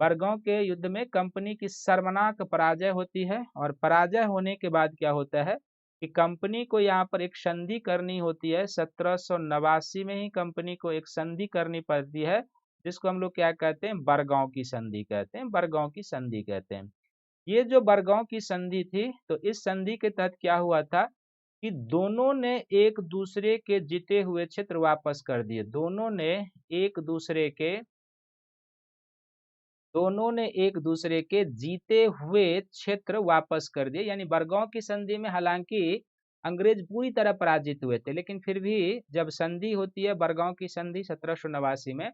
बरगांव के युद्ध में कंपनी की शर्मनाक पराजय होती है, और पराजय होने के बाद क्या होता है कि कंपनी को यहाँ पर एक संधि करनी होती है। 1789 में ही कंपनी को एक संधि करनी पड़ती है, जिसको हम लोग क्या कहते हैं? बरगांव की संधि कहते हैं, बरगांव की संधि कहते हैं। ये जो बरगांव की संधि थी, तो इस संधि के तहत क्या हुआ था कि एक दूसरे के जीते हुए क्षेत्र वापस कर दिए। दोनों ने एक दूसरे के जीते हुए क्षेत्र वापस कर दिए। यानी बरगांव की संधि में हालांकि अंग्रेज पूरी तरह पराजित हुए थे, लेकिन फिर भी जब संधि होती है बरगांव की संधि 1789 में,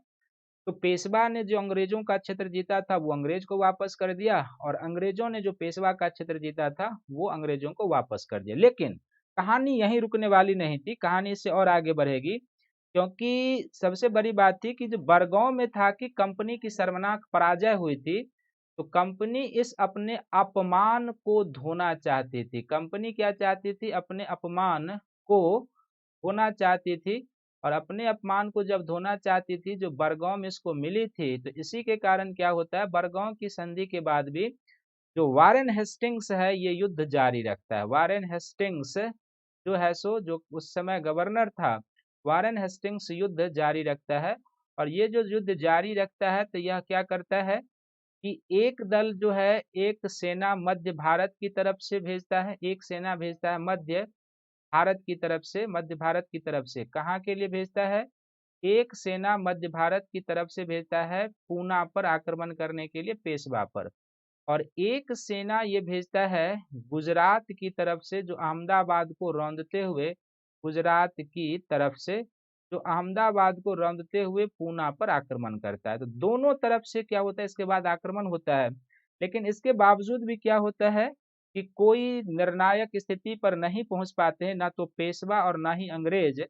तो पेशवा ने जो अंग्रेजों का क्षेत्र जीता था वो अंग्रेज को वापस कर दिया, और अंग्रेजों ने जो पेशवा का क्षेत्र जीता था वो अंग्रेजों को वापस कर दिया। लेकिन कहानी यहीं रुकने वाली नहीं थी, कहानी इससे और आगे बढ़ेगी। क्योंकि सबसे बड़ी बात थी कि जो बरगांव में था कि कंपनी की शर्मनाक पराजय हुई थी, तो कंपनी इस अपने अपमान को धोना चाहती थी। कंपनी क्या चाहती थी? अपने अपमान को धोना चाहती थी, और अपने अपमान को जब धोना चाहती थी, जो बरगांव में इसको मिली थी, तो इसी के कारण क्या होता है, बरगांव की संधि के बाद भी जो वारेन हेस्टिंग्स है ये युद्ध जारी रखता है। वारेन हेस्टिंग्स जो है सो, जो उस समय गवर्नर था, वारेन हेस्टिंग्स युद्ध जारी रखता है। और ये जो युद्ध जारी रखता है तो यह क्या करता है कि एक दल जो है, एक सेना मध्य भारत की तरफ से भेजता है, एक सेना भेजता है मध्य भारत की तरफ से। मध्य भारत की तरफ से कहाँ के लिए भेजता है? एक सेना मध्य भारत की तरफ से भेजता है पूना पर आक्रमण करने के लिए, पेशवा पर। और एक सेना ये भेजता है गुजरात की तरफ से, जो अहमदाबाद को रौंदते हुए, गुजरात की तरफ से जो अहमदाबाद को रौंदते हुए पूना पर आक्रमण करता है। तो दोनों तरफ से क्या होता है, इसके बाद आक्रमण होता है। लेकिन इसके बावजूद भी क्या होता है कि कोई निर्णायक स्थिति पर नहीं पहुंच पाते हैं, ना तो पेशवा और ना ही अंग्रेज।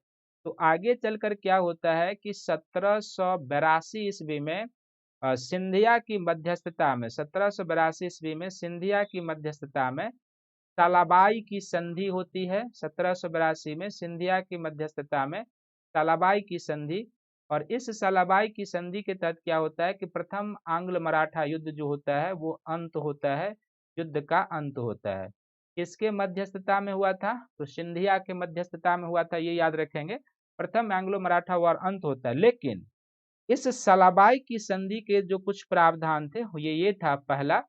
तो आगे चलकर क्या होता है कि 1782 ईस्वी में सिंधिया की मध्यस्थता में, 1782 ईस्वी में सिंधिया की मध्यस्थता में तालाबाई की संधि होती है। 1782 में सिंधिया की मध्यस्थता में तालाबाई की संधि, और इस सलाबाई की संधि के तहत क्या होता है कि प्रथम आंग्ल मराठा युद्ध जो होता है वो अंत होता है, युद्ध का अंत होता है। किसके मध्यस्थता में हुआ था? तो सिंधिया के मध्यस्थता में हुआ था, ये याद रखेंगे। प्रथम एंग्लो मराठा वॉर अंत होता है। लेकिन इस सलाबाई की संधि के जो कुछ प्रावधान थे ये था, पहला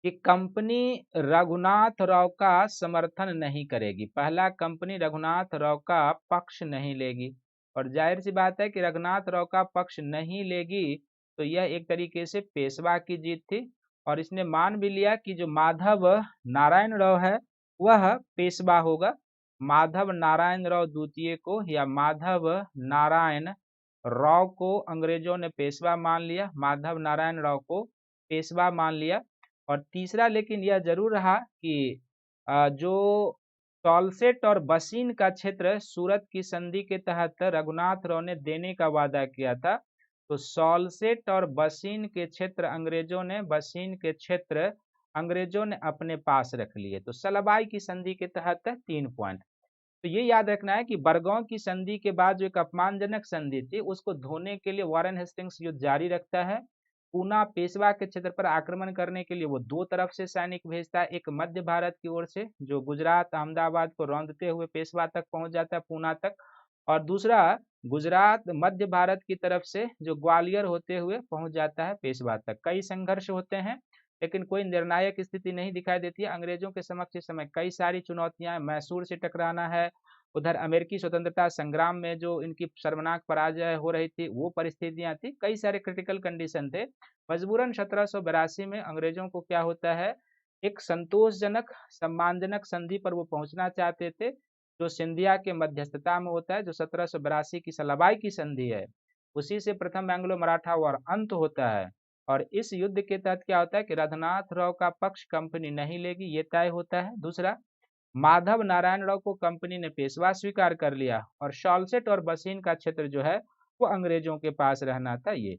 कि कंपनी रघुनाथ राव का समर्थन नहीं करेगी। पहला, कंपनी रघुनाथ राव का पक्ष नहीं लेगी। और जाहिर सी बात है कि रघुनाथ राव का पक्ष नहीं लेगी तो यह एक तरीके से पेशवा की जीत थी। और इसने मान भी लिया कि जो माधव नारायण राव है वह पेशवा होगा। माधव नारायण राव द्वितीय को, या माधव नारायण राव को अंग्रेजों ने पेशवा मान लिया, माधव नारायण राव को पेशवा मान लिया। और तीसरा लेकिन यह जरूर रहा कि जो सॉल्सेट और बसीन का क्षेत्र सूरत की संधि के तहत रघुनाथ राव ने देने का वादा किया था, तो सॉल्सेट और बसीन के क्षेत्र अंग्रेजों ने अपने पास रख लिए। तो सलाबाई की संधि के तहत 3 पॉइंट। तो ये याद रखना है कि बरगांव की संधि के बाद जो एक अपमानजनक संधि थी उसको धोने के लिए वारेन हेस्टिंग्स युद्ध जारी रखता है। पूना पेशवा के क्षेत्र पर आक्रमण करने के लिए वो दो तरफ से सैनिक भेजता है, एक मध्य भारत की ओर से जो गुजरात अहमदाबाद को रौंदते हुए पेशवा तक पहुंच जाता है, पूना तक, और दूसरा गुजरात मध्य भारत की तरफ से जो ग्वालियर होते हुए पहुंच जाता है पेशवा तक। कई संघर्ष होते हैं लेकिन कोई निर्णायक स्थिति नहीं दिखाई देती है। अंग्रेजों के समक्ष इस समय कई सारी चुनौतियां, मैसूर से टकराना है, उधर अमेरिकी स्वतंत्रता संग्राम में जो इनकी शर्मनाक पराजय हो रही थी वो परिस्थितियां थी, कई सारे क्रिटिकल कंडीशन थे। मजबूरन 1782 में अंग्रेजों को क्या होता है, एक संतोषजनक सम्मानजनक संधि पर वो पहुंचना चाहते थे, जो सिंधिया के मध्यस्थता में होता है, जो 1782 की सलाबाई की संधि है। उसी से प्रथम एंग्लो मराठा वॉर अंत होता है। और इस युद्ध के तहत क्या होता है कि रघुनाथ राव का पक्ष कंपनी नहीं लेगी, ये तय होता है। दूसरा, माधव नारायण राव को कंपनी ने पेशवा स्वीकार कर लिया और शॉलसेट और बसीन का क्षेत्र जो है वो अंग्रेजों के पास रहना था। ये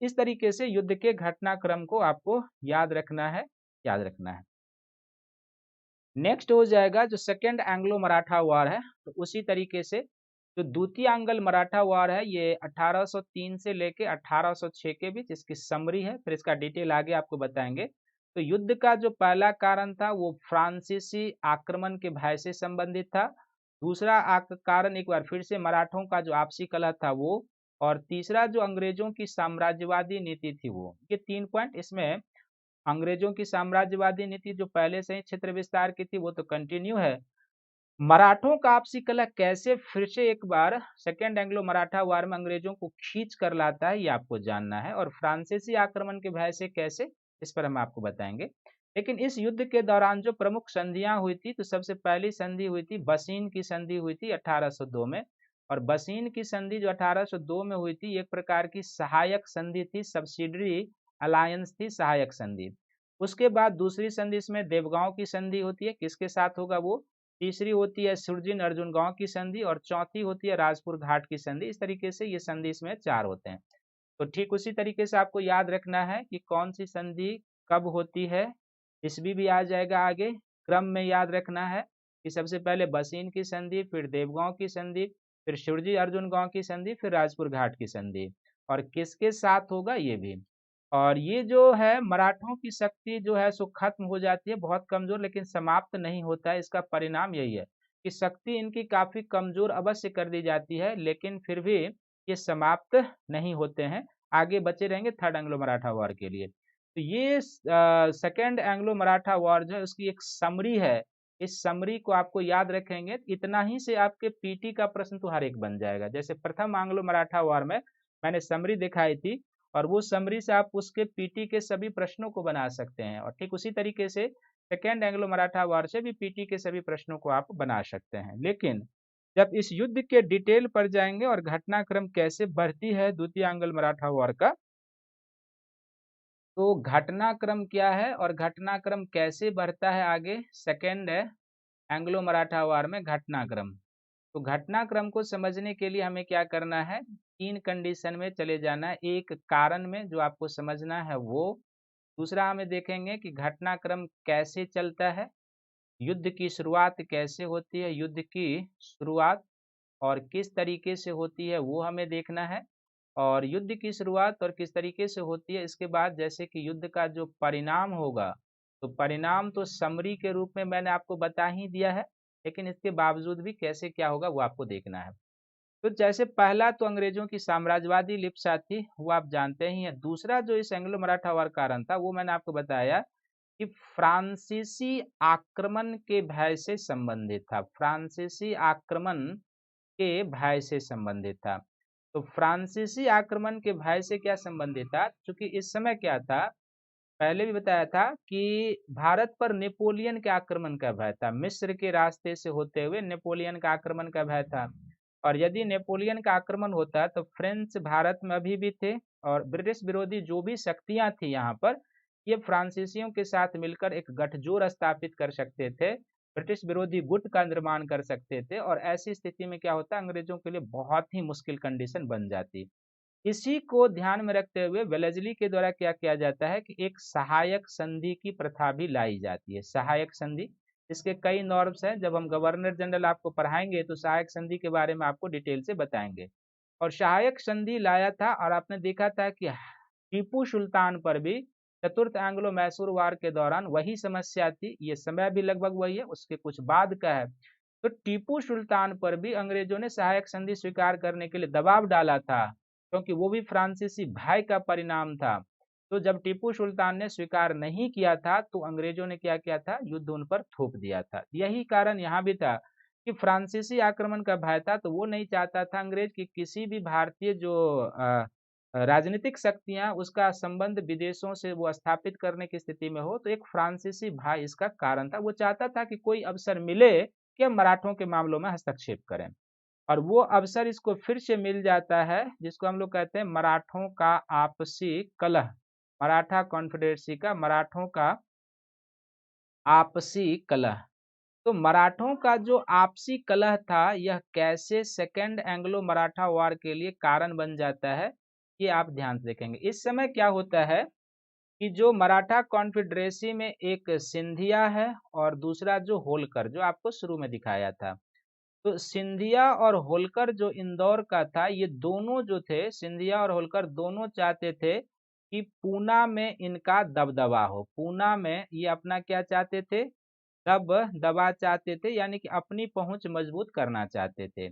इस तरीके से युद्ध के घटनाक्रम को आपको याद रखना है, याद रखना है। नेक्स्ट हो जाएगा जो सेकेंड एंग्लो मराठा वॉर है, तो उसी तरीके से जो द्वितीय एंग्लो मराठा वॉर है ये 1803 से लेके 1806 के बीच इसकी समरी है, फिर इसका डिटेल आगे आपको बताएंगे। तो युद्ध का जो पहला कारण था वो फ्रांसीसी आक्रमण के भय से संबंधित था। दूसरा कारण एक बार फिर से मराठों का जो आपसी कलह था वो, और तीसरा जो अंग्रेजों की साम्राज्यवादी नीति थी वो। ये 3 पॉइंट इसमें। अंग्रेजों की साम्राज्यवादी नीति जो पहले से ही क्षेत्र विस्तार की थी वो तो कंटिन्यू है। मराठों का आपसी कलह कैसे फिर से एक बार सेकेंड एंग्लो मराठा वार में अंग्रेजों को खींच कर लाता है, ये आपको जानना है। और फ्रांसीसी आक्रमण के भय से कैसे, इस पर हम आपको बताएंगे। लेकिन इस युद्ध के दौरान जो प्रमुख संधियां हुई थी, तो सबसे पहली संधि हुई थी बसीन की संधि हुई थी 1802 में। और बसीन की संधि जो 1802 में हुई थी एक प्रकार की सहायक संधि थी, सब्सिडरी अलायंस थी, सहायक संधि। उसके बाद दूसरी संधि इसमें देवगांव की संधि होती है, किसके साथ होगा वो। तीसरी होती है सुरजीन अर्जुन गांव की संधि, और चौथी होती है राजपुर घाट की संधि। इस तरीके से ये संधि इसमें 4 होते हैं। तो ठीक उसी तरीके से आपको याद रखना है कि कौन सी संधि कब होती है, इसमें भी आ जाएगा आगे। क्रम में याद रखना है कि सबसे पहले बसीन की संधि, फिर देवगांव की संधि, फिर शिवजी अर्जुन गांव की संधि, फिर राजपुर घाट की संधि, और किसके साथ होगा ये भी। और ये जो है मराठों की शक्ति जो है सो खत्म हो जाती है, बहुत कमजोर, लेकिन समाप्त नहीं होता है। इसका परिणाम यही है कि शक्ति इनकी काफी कमजोर अवश्य कर दी जाती है, लेकिन फिर भी ये समाप्त नहीं होते हैं, आगे बचे रहेंगे थर्ड एंग्लो मराठा वॉर के लिए। तो ये सेकेंड एंग्लो मराठा वॉर जो है उसकी एक समरी है। इस समरी को आपको याद रखेंगे, इतना ही से आपके पीटी का प्रश्न तो हर एक बन जाएगा। जैसे प्रथम एंग्लो मराठा वॉर में मैंने समरी दिखाई थी, और वो समरी से आप उसके पीटी के सभी प्रश्नों को बना सकते हैं। और ठीक उसी तरीके से सेकेंड एंग्लो मराठा वॉर से भी पीटी के सभी प्रश्नों को आप बना सकते हैं। लेकिन जब इस युद्ध के डिटेल पर जाएंगे और घटनाक्रम कैसे बढ़ती है द्वितीय एंग्लो मराठा वॉर का, तो घटनाक्रम क्या है और घटनाक्रम कैसे बढ़ता है आगे सेकेंड एंग्लो मराठा वॉर में घटनाक्रम। तो घटनाक्रम को समझने के लिए हमें क्या करना है, 3 कंडीशन में चले जाना है। एक कारण में जो आपको समझना है वो, दूसरा हमें देखेंगे कि घटनाक्रम कैसे चलता है, युद्ध की शुरुआत कैसे होती है, युद्ध की शुरुआत और किस तरीके से होती है वो हमें देखना है। और युद्ध की शुरुआत और किस तरीके से होती है, इसके बाद जैसे कि युद्ध का जो परिणाम होगा, तो परिणाम तो समरी के रूप में मैंने आपको बता ही दिया है, लेकिन इसके बावजूद भी कैसे क्या होगा वो आपको देखना है। तो जैसे पहला तो अंग्रेजों की साम्राज्यवादी लिप्सा थी, वो आप जानते ही हैं। दूसरा जो इस एंग्लो मराठा वार कारण था वो मैंने आपको बताया कि फ्रांसीसी आक्रमण के भय से संबंधित था, फ्रांसीसी आक्रमण के भय से संबंधित था। तो फ्रांसीसी आक्रमण के भय से क्या संबंधित था, क्योंकि इस समय क्या था, पहले भी बताया था कि भारत पर नेपोलियन के आक्रमण का भय था, मिस्र के रास्ते से होते हुए नेपोलियन का आक्रमण का भय था। और यदि नेपोलियन का आक्रमण होता तो फ्रेंच भारत में अभी भी थे, और ब्रिटिश विरोधी जो भी शक्तियां थी यहाँ पर, ये फ्रांसीसियों के साथ मिलकर एक गठजोड़ स्थापित कर सकते थे, ब्रिटिश विरोधी गुट का निर्माण कर सकते थे। और ऐसी स्थिति में क्या होता, अंग्रेजों के लिए बहुत ही मुश्किल कंडीशन बन जाती। इसी को ध्यान में रखते हुए वेलेस्ली के द्वारा क्या किया जाता है कि एक सहायक संधि की प्रथा भी लाई जाती है। सहायक संधि, इसके कई नॉर्म्स हैं, जब हम गवर्नर जनरल आपको पढ़ाएंगे तो सहायक संधि के बारे में आपको डिटेल से बताएंगे। और सहायक संधि लाया था, और आपने देखा था कि टीपू सुल्तान पर भी चतुर्थ एंग्लो मैसूर वार के दौरान वही समस्या थी, ये समय भी लगभग वही है, उसके कुछ बाद का है। तो टीपू सुल्तान पर भी अंग्रेजों ने सहायक संधि स्वीकार करने के लिए दबाव डाला था, क्योंकि वो भी फ्रांसीसी भय का परिणाम था। तो जब टीपू सुल्तान ने स्वीकार नहीं किया था तो अंग्रेजों ने क्या किया था, युद्ध उन पर थोप दिया था। यही कारण यहाँ भी था कि फ्रांसीसी आक्रमण का भय था, तो वो नहीं चाहता था अंग्रेज कि किसी भी भारतीय जो राजनीतिक शक्तियां उसका संबंध विदेशों से वो स्थापित करने की स्थिति में हो। तो एक फ्रांसीसी भय इसका कारण था, वो चाहता था कि कोई अवसर मिले कि हम मराठों के मामलों में हस्तक्षेप करें। और वो अवसर इसको फिर से मिल जाता है जिसको हम लोग कहते हैं मराठों का आपसी कलह, मराठा कॉन्फेडरेसी का मराठों का आपसी कलह। तो मराठों का जो आपसी कलह था यह कैसे सेकेंड एंग्लो मराठा वार के लिए कारण बन जाता है, ये आप ध्यान से देखेंगे। इस समय क्या होता है कि जो मराठा कॉन्फेडरेसी में एक सिंधिया है और दूसरा जो होलकर, जो आपको शुरू में दिखाया था। तो सिंधिया और होलकर जो इंदौर का था, ये दोनों जो थे, सिंधिया और होलकर दोनों चाहते थे कि पूना में इनका दबदबा हो। पूना में ये अपना क्या चाहते थे, दबा चाहते थे, यानी कि अपनी पहुंच मजबूत करना चाहते थे।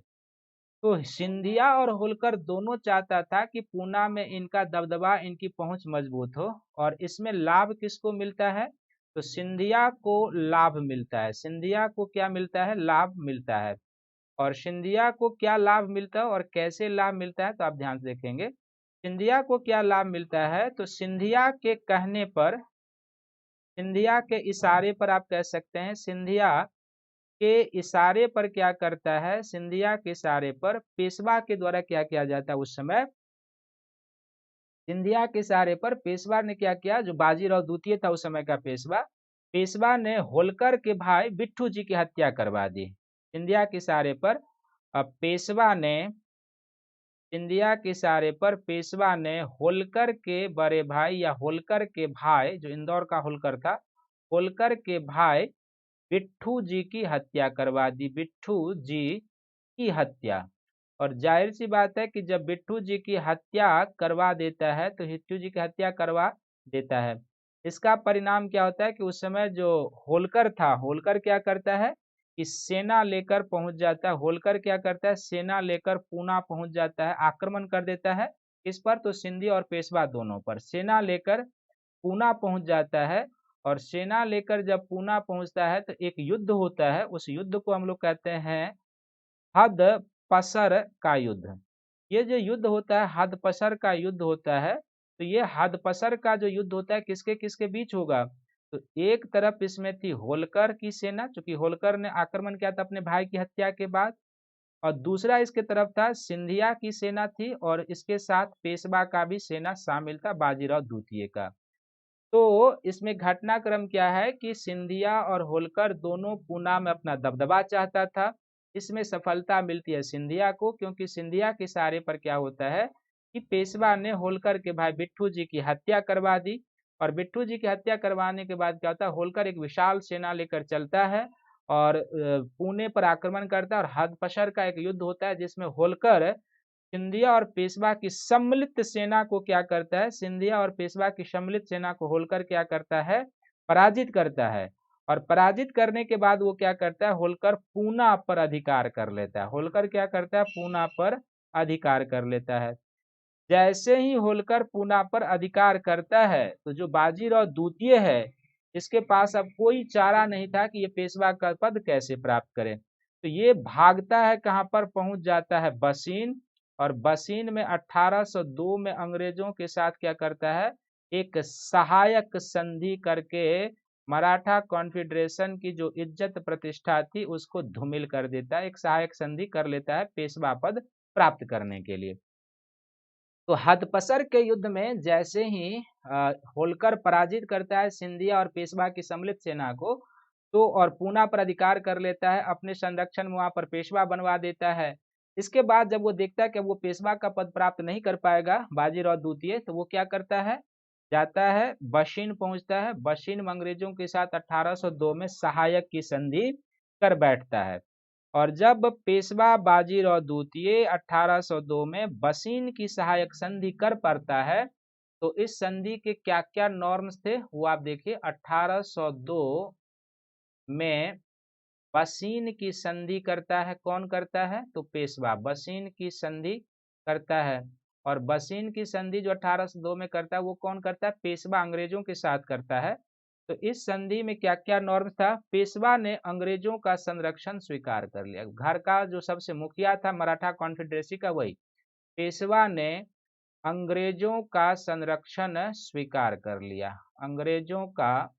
तो सिंधिया और होलकर दोनों चाहता था कि पूना में इनका दबदबा, इनकी पहुंच मजबूत हो। और इसमें लाभ किसको मिलता है, तो सिंधिया को लाभ मिलता है। सिंधिया को क्या मिलता है, लाभ मिलता है। और सिंधिया को क्या लाभ मिलता है और कैसे लाभ मिलता है, तो आप ध्यान से देखेंगे। सिंधिया को क्या लाभ मिलता है, तो सिंधिया के कहने पर, सिंधिया के इशारे पर आप कह सकते हैं, सिंधिया के इशारे पर क्या करता है, सिंधिया के इशारे पर पेशवा के द्वारा क्या किया जाता है उस समय, सिंधिया के इशारे पर पेशवा ने क्या किया, जो बाजीराव द्वितीय था उस समय का पेशवा, पेशवा ने होलकर के भाई बिट्ठू जी की हत्या करवा दी। सिंधिया के इशारे पर पेशवा ने, सिंधिया के इशारे पर पेशवा ने होलकर के बड़े भाई या होलकर के भाई, जो इंदौर का होलकर था, होलकर के भाई बिट्ठू जी की हत्या करवा दी। बिट्ठू जी की हत्या। और जाहिर सी बात है कि जब बिट्ठू जी की हत्या करवा देता है, तो बिट्ठू जी की हत्या करवा देता है, इसका परिणाम क्या होता है कि उस समय जो होलकर था, होलकर क्या करता है कि सेना लेकर पहुंच जाता है। होलकर क्या करता है, सेना लेकर पूना पहुंच जाता है, आक्रमण कर देता है। इस पर तो सिंधी और पेशवा दोनों पर सेना लेकर पूना पहुंच जाता है। और सेना लेकर जब पूना पहुंचता है तो एक युद्ध होता है, उस युद्ध को हम लोग कहते हैं हदपसर का युद्ध। ये जो युद्ध होता है, हदपसर का युद्ध होता है, तो ये हदपसर का जो युद्ध होता है किसके किसके बीच होगा, तो एक तरफ इसमें थी होलकर की सेना, चूंकि होलकर ने आक्रमण किया था अपने भाई की हत्या के बाद, और दूसरा इसके तरफ था सिंधिया की सेना थी, और इसके साथ पेशवा का भी सेना शामिल था, बाजीराव द्वितीय का। तो इसमें घटनाक्रम क्या है कि सिंधिया और होलकर दोनों पूना में अपना दबदबा चाहता था। इसमें सफलता मिलती है सिंधिया को, क्योंकि सिंधिया के इशारे पर क्या होता है कि पेशवा ने होलकर के भाई बिट्ठू जी की हत्या करवा दी। और बिट्ठू जी की हत्या करवाने के बाद क्या होता है, होलकर एक विशाल सेना लेकर चलता है और पुणे पर आक्रमण करता है, और हदपसर का एक युद्ध होता है जिसमें होलकर सिंधिया और पेशवा की सम्मिलित सेना को क्या करता है, सिंधिया और पेशवा की सम्मिलित सेना को होलकर क्या करता है, पराजित करता है। और पराजित करने के बाद वो क्या करता है, होलकर पूना पर अधिकार कर लेता है। होलकर क्या करता है, पूना पर अधिकार कर लेता है। जैसे ही होलकर पूना पर अधिकार करता है, तो जो बाजीराव द्वितीय है, इसके पास अब कोई चारा नहीं था कि ये पेशवा का पद कैसे प्राप्त करे। तो ये भागता है, कहाँ पर पहुंच जाता है, बसीन। और बसीन में 1802 में अंग्रेजों के साथ क्या करता है, एक सहायक संधि करके मराठा कॉन्फेडरेशन की जो इज्जत प्रतिष्ठा थी उसको धूमिल कर देता है। एक सहायक संधि कर लेता है पेशवा पद प्राप्त करने के लिए। तो हदपसर के युद्ध में जैसे ही होलकर पराजित करता है सिंधिया और पेशवा की सम्मिलित सेना को, तो और पूना पर अधिकार कर लेता है, अपने संरक्षण में वहां पर पेशवा बनवा देता है। इसके बाद जब वो देखता है कि वो पेशवा का पद प्राप्त नहीं कर पाएगा बाजीराव द्वितीय, तो वो क्या करता है, जाता है बशीन पहुंचता है। बशीन में अंग्रेजों के साथ 1802 में सहायक की संधि कर बैठता है। और जब पेशवा बाजीराव द्वितीय 1802 में बसीन की सहायक संधि कर पाता है, तो इस संधि के क्या क्या नॉर्म्स थे वो आप देखिए। 1802 में बसीन की संधि करता है, कौन करता है, तो पेशवा बसीन की संधि करता है। और बसीन की संधि जो 1802 में करता है वो कौन करता है, पेशवा अंग्रेजों के साथ करता है। तो इस संधि में क्या क्या नॉर्म था, पेशवा ने अंग्रेजों का संरक्षण स्वीकार कर लिया। घर का जो सबसे मुखिया था मराठा कॉन्फेडरेसी का, वही पेशवा ने अंग्रेजों का संरक्षण स्वीकार कर लिया। अंग्रेजों का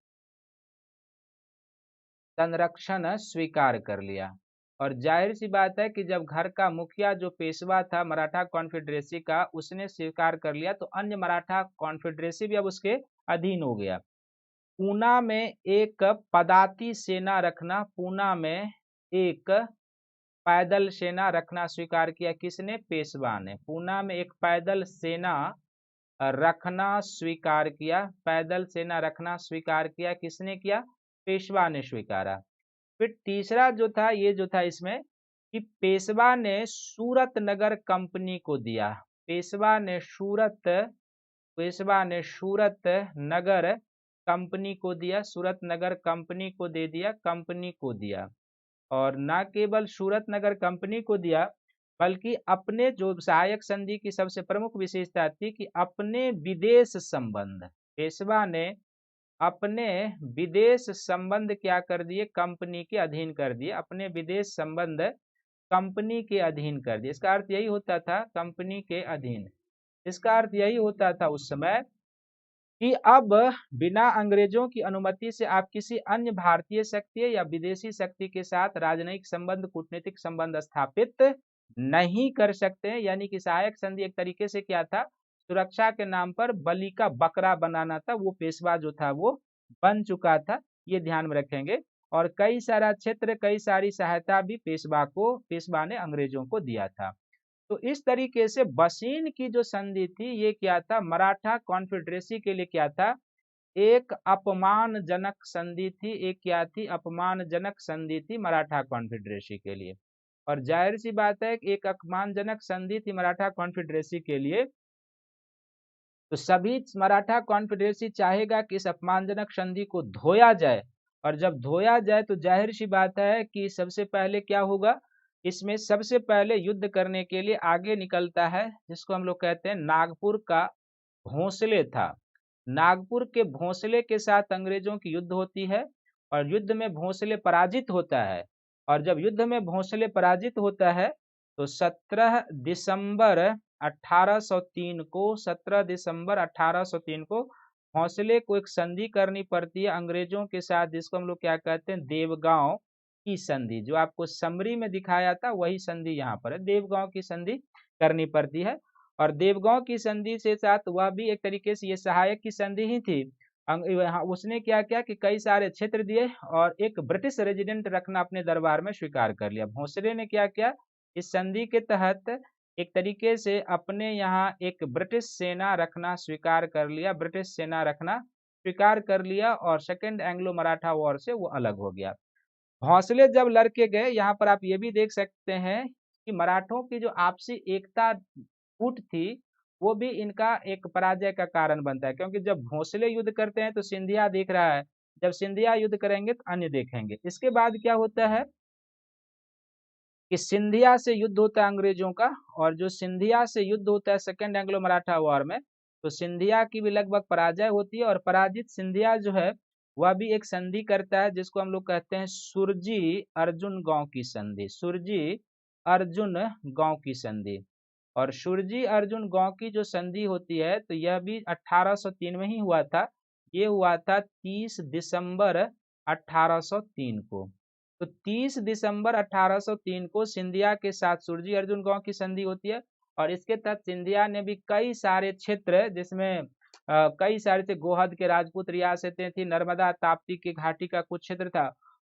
संरक्षण स्वीकार कर लिया। और जाहिर सी बात है कि जब घर का मुखिया जो पेशवा था मराठा कॉन्फेडरेसी का, उसने स्वीकार कर लिया, तो अन्य मराठा कॉन्फेडरेसी भी अब उसके अधीन हो गया। पूना में एक पदाती सेना रखना, पूना में एक पैदल सेना रखना स्वीकार किया। किसने? पेशवा ने। पूना में एक पैदल सेना रखना स्वीकार किया। पैदल सेना रखना स्वीकार किया। किसने किया? पेशवा ने स्वीकारा। फिर तीसरा जो था, ये जो था इसमें कि पेशवा ने सूरत नगर कंपनी को दिया। पेशवा ने सूरत नगर कंपनी को दिया। सूरत नगर कंपनी को दे दिया, कंपनी को दिया। और न केवल सूरत नगर कंपनी को दिया, बल्कि अपने जो सहायक संधि की सबसे प्रमुख विशेषता थी कि अपने विदेश संबंध, पेशवा ने अपने विदेश संबंध क्या कर दिए? कंपनी के अधीन कर दिए। अपने विदेश संबंध कंपनी के अधीन कर दिए। इसका अर्थ यही होता था, कंपनी के अधीन। इसका अर्थ यही होता था उस समय कि अब बिना अंग्रेजों की अनुमति से आप किसी अन्य भारतीय शक्ति या विदेशी शक्ति के साथ राजनयिक संबंध, कूटनीतिक संबंध स्थापित नहीं कर सकते हैं। यानी कि सहायक संधि एक तरीके से क्या था? सुरक्षा के नाम पर बलि का बकरा बनाना था। वो पेशवा जो था वो बन चुका था, ये ध्यान में रखेंगे। और कई सारा क्षेत्र, कई सारी सहायता भी पेशवा ने अंग्रेजों को दिया था। तो इस तरीके से बसीन की जो संधि थी, ये क्या था? मराठा कॉन्फेडरेसी के लिए क्या था? एक अपमानजनक संधि थी। एक क्या थी? अपमानजनक संधि थी मराठा कॉन्फेडरेसी के लिए। और जाहिर सी बात है कि एक अपमानजनक संधि थी मराठा कॉन्फेडरेसी के लिए, तो सभी मराठा कॉन्फेडरेसी चाहेगा कि इस अपमानजनक संधि को धोया जाए। और जब धोया जाए तो जाहिर सी बात है कि सबसे पहले क्या होगा? इसमें सबसे पहले युद्ध करने के लिए आगे निकलता है जिसको हम लोग कहते हैं नागपुर का भोंसले था। नागपुर के भोंसले के साथ अंग्रेजों की युद्ध होती है और युद्ध में भोंसले पराजित होता है। और जब युद्ध में भोंसले पराजित होता है तो 17 दिसंबर 1803 को 17 दिसंबर 1803 को भोंसले को एक संधि करनी पड़ती है अंग्रेजों के साथ, जिसको हम लोग क्या कहते हैं? देवगांव की संधि। जो आपको समरी में दिखाया था वही संधि यहाँ पर है, देवगांव की संधि करनी पड़ती है। और देवगांव की संधि से साथ वह भी एक तरीके से ये सहायक की संधि ही थी। उसने क्या किया कि कई सारे क्षेत्र दिए और एक ब्रिटिश रेजिडेंट रखना अपने दरबार में स्वीकार कर लिया। भोंसले ने क्या किया? इस संधि के तहत एक तरीके से अपने यहाँ एक ब्रिटिश सेना रखना स्वीकार कर लिया। ब्रिटिश सेना रखना स्वीकार कर लिया और सेकेंड एंग्लो मराठा वॉर से वो अलग हो गया। भोंसले जब लड़के गए, यहाँ पर आप ये भी देख सकते हैं कि मराठों की जो आपसी एकता फूट थी, वो भी इनका एक पराजय का कारण बनता है। क्योंकि जब भोंसले युद्ध करते हैं तो सिंधिया देख रहा है, जब सिंधिया युद्ध करेंगे तो अन्य देखेंगे। इसके बाद क्या होता है कि सिंधिया से युद्ध होता है अंग्रेजों का, और जो सिंधिया से युद्ध होता है सेकेंड एंग्लो मराठा वॉर में, तो सिंधिया की भी लगभग पराजय होती है। और पराजित सिंधिया जो है वह भी एक संधि करता है जिसको हम लोग कहते हैं सुरजी अर्जुन गांव की संधि। सुरजी अर्जुन गांव की संधि। और सुरजी अर्जुन गांव की जो संधि होती है तो यह भी 1803 में ही हुआ था। ये हुआ था 30 दिसंबर 1803 को। तो 30 दिसंबर 1803 को सिंधिया के साथ सुरजी अर्जुन गांव की संधि होती है। और इसके तहत सिंधिया ने भी कई सारे क्षेत्र, जिसमें कई सारे थे, गोहद के राजपूत रियासतें थी, नर्मदा ताप्ती की घाटी का कुछ क्षेत्र था,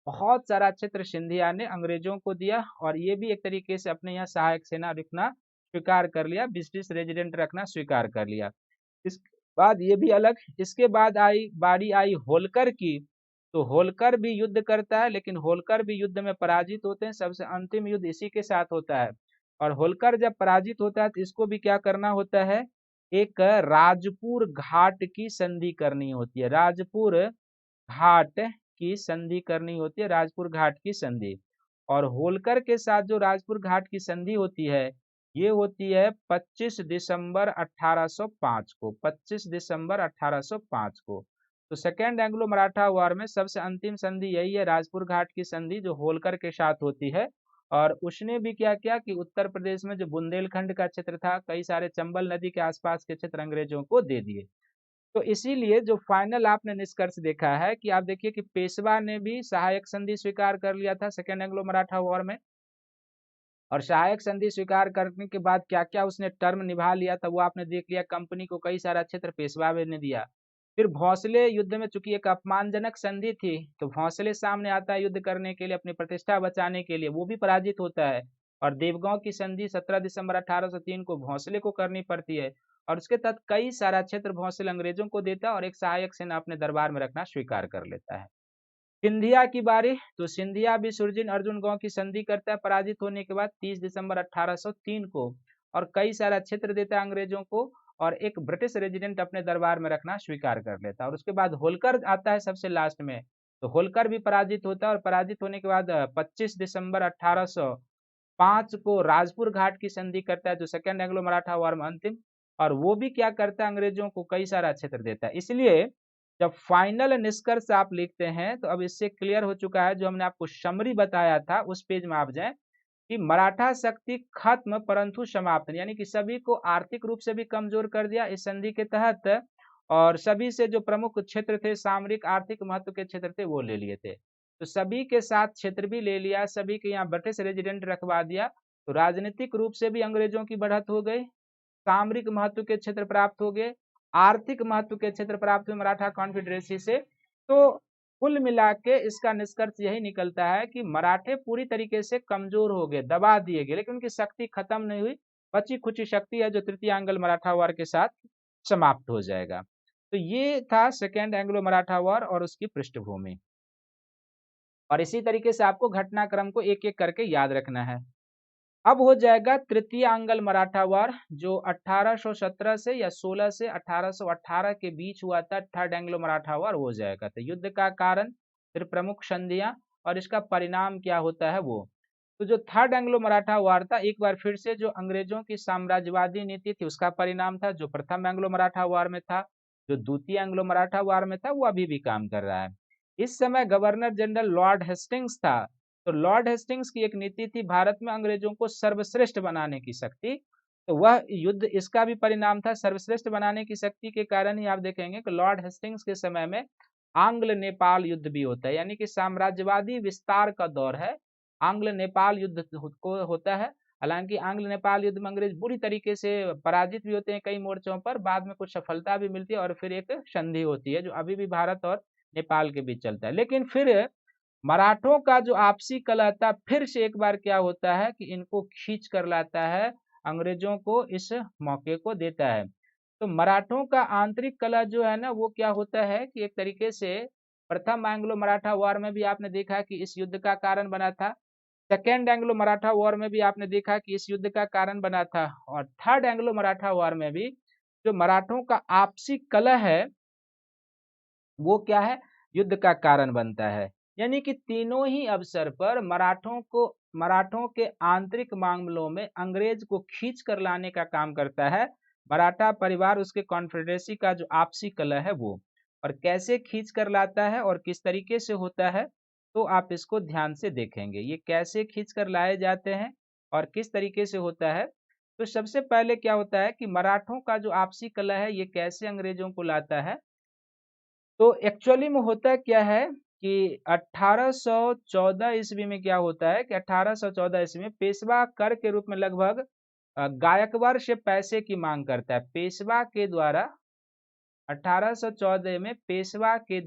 बहुत सारा क्षेत्र सिंधिया ने अंग्रेजों को दिया। और ये भी एक तरीके से अपने यहाँ सहायक सेना रखना स्वीकार कर लिया, ब्रिटिश रेजिडेंट रखना स्वीकार कर लिया। इसके बाद ये भी अलग, इसके बाद बारी आई होलकर की। तो होलकर भी युद्ध करता है, लेकिन होलकर भी युद्ध में पराजित होते हैं। सबसे अंतिम युद्ध इसी के साथ होता है। और होलकर जब पराजित होता है तो इसको भी क्या करना होता है? एक राजपुर घाट की संधि करनी होती है। राजपुर घाट की संधि करनी होती है, राजपुर घाट की संधि। और होलकर के साथ जो राजपुर घाट की संधि होती है, ये होती है 25 दिसंबर 1805 को। 25 दिसंबर 1805 को। तो सेकेंड एंग्लो मराठा वॉर में सबसे अंतिम संधि यही है, राजपुर घाट की संधि, जो होलकर के साथ होती है। और उसने भी क्या किया कि उत्तर प्रदेश में जो बुंदेलखंड का क्षेत्र था, कई सारे चंबल नदी के आसपास के क्षेत्र अंग्रेजों को दे दिए। तो इसीलिए जो फाइनल आपने निष्कर्ष देखा है कि आप देखिए कि पेशवा ने भी सहायक संधि स्वीकार कर लिया था सेकेंड एंग्लो मराठा वॉर में, और सहायक संधि स्वीकार करने के बाद क्या क्या उसने टर्म निभा लिया था वो आपने देख लिया। कंपनी को कई सारा क्षेत्र पेशवा ने दिया। फिर भोंसले युद्ध में चूंकि एक अपमानजनक संधि थी, तो भोंसले सामने आता है युद्ध करने के लिए, अपनी प्रतिष्ठा बचाने के लिए, वो भी पराजित होता है। और देवगांव की संधि 17 दिसंबर 1803 को भोंसले को करनी पड़ती है, और उसके तहत कई सारा क्षेत्र भोंसले अंग्रेजों को देता है और एक सहायक सेना अपने दरबार में रखना स्वीकार कर लेता है। सिंधिया की बारी, तो सिंधिया भी सुरजीन अर्जुन गांव की संधि करता है पराजित होने के बाद 30 दिसंबर 1803 को, और कई सारा क्षेत्र देता है अंग्रेजों को, और एक ब्रिटिश रेजिडेंट अपने दरबार में रखना स्वीकार कर लेता है। और उसके बाद होलकर आता है सबसे लास्ट में, तो होलकर भी पराजित होता है, और पराजित होने के बाद 25 दिसंबर 1805 को राजपुर घाट की संधि करता है, जो सेकेंड एंग्लो मराठा वॉर में अंतिम, और वो भी क्या करता है, अंग्रेजों को कई सारा क्षेत्र देता है। इसलिए जब फाइनल निष्कर्ष आप लिखते हैं तो अब इससे क्लियर हो चुका है, जो हमने आपको समरी बताया था उस पेज में आप जाएं, कि मराठा शक्ति खत्म परंतु समाप्त, यानी कि सभी को आर्थिक रूप से भी कमजोर कर दिया इस संधि के तहत, और सभी से जो प्रमुख क्षेत्र थे, सामरिक आर्थिक महत्व के क्षेत्र थे, वो ले लिए थे। तो सभी के साथ क्षेत्र भी ले लिया, सभी के यहाँ ब्रिटिश रेजिडेंट रखवा दिया, तो राजनीतिक रूप से भी अंग्रेजों की बढ़त हो गई, सामरिक महत्व के क्षेत्र प्राप्त हो गए, आर्थिक महत्व के क्षेत्र प्राप्त हुए मराठा कॉन्फेडरेसी से। तो कुल मिला के इसका निष्कर्ष यही निकलता है कि मराठे पूरी तरीके से कमजोर हो गए, दबा दिए गए, लेकिन उनकी शक्ति खत्म नहीं हुई, बची खुची शक्ति है जो तृतीय एंग्लो मराठा वॉर के साथ समाप्त हो जाएगा। तो ये था सेकेंड एंग्लो मराठा वॉर और उसकी पृष्ठभूमि, और इसी तरीके से आपको घटनाक्रम को एक एक करके याद रखना है। अब हो जाएगा तृतीय अंगल मराठा वॉर, जो 1817 से या 16 से 1818 के बीच हुआ था। थर्ड एंग्लो मराठा वॉर हो जाएगा। तो युद्ध का कारण, फिर प्रमुख संधियां, और इसका परिणाम क्या होता है वो। तो जो थर्ड एंग्लो मराठा वॉर था, एक बार फिर से जो अंग्रेजों की साम्राज्यवादी नीति थी उसका परिणाम था। जो प्रथम एंग्लो मराठा वॉर में था, जो द्वितीय एंग्लो मराठा वॉर में था, वो अभी भी काम कर रहा है। इस समय गवर्नर जनरल लॉर्ड हेस्टिंग्स था। तो लॉर्ड हेस्टिंग्स की एक नीति थी भारत में अंग्रेजों को सर्वश्रेष्ठ बनाने की शक्ति, तो वह युद्ध इसका भी परिणाम था। सर्वश्रेष्ठ बनाने की शक्ति के कारण ही आप देखेंगे कि लॉर्ड हेस्टिंग्स के समय में आंग्ल नेपाल युद्ध भी होता है, यानी कि साम्राज्यवादी विस्तार का दौर है, आंग्ल नेपाल युद्ध को होता है। हालांकि आंग्ल नेपाल युद्ध में अंग्रेज बुरी तरीके से पराजित भी होते हैं कई मोर्चों पर, बाद में कुछ सफलता भी मिलती है, और फिर एक संधि होती है जो अभी भी भारत और नेपाल के बीच चलता है। लेकिन फिर मराठों का जो आपसी कलह था, फिर से एक बार क्या होता है कि इनको खींच कर लाता है, अंग्रेजों को इस मौके को देता है। तो मराठों का आंतरिक कलह जो है ना, वो क्या होता है कि एक तरीके से प्रथम एंग्लो मराठा वॉर में भी आपने देखा कि इस युद्ध का कारण बना था, सेकेंड एंग्लो मराठा वॉर में भी आपने देखा कि इस युद्ध का कारण बना था, और थर्ड एंग्लो मराठा वॉर में भी जो मराठों का आपसी कलह है वो क्या है, युद्ध का कारण बनता है। यानी कि तीनों ही अवसर पर मराठों के आंतरिक मामलों में अंग्रेज को खींच कर लाने का काम करता है मराठा परिवार, उसके कॉन्फेडरेसी का जो आपसी कलह है वो। और कैसे खींच कर लाता है और किस तरीके से होता है, तो आप इसको ध्यान से देखेंगे, ये कैसे खींच कर लाए जाते हैं और किस तरीके से होता है। तो सबसे पहले क्या होता है कि मराठों का जो आपसी कलह है ये कैसे अंग्रेजों को लाता है। तो एक्चुअली में होता क्या है कि 1814 ईस्वी में क्या होता है कि 1814 ईस्वी में पेशवा कर के रूप में लगभग गायकवाड़ से पैसे की मांग करता है। पेशवा के द्वारा 1814 में पेशवा के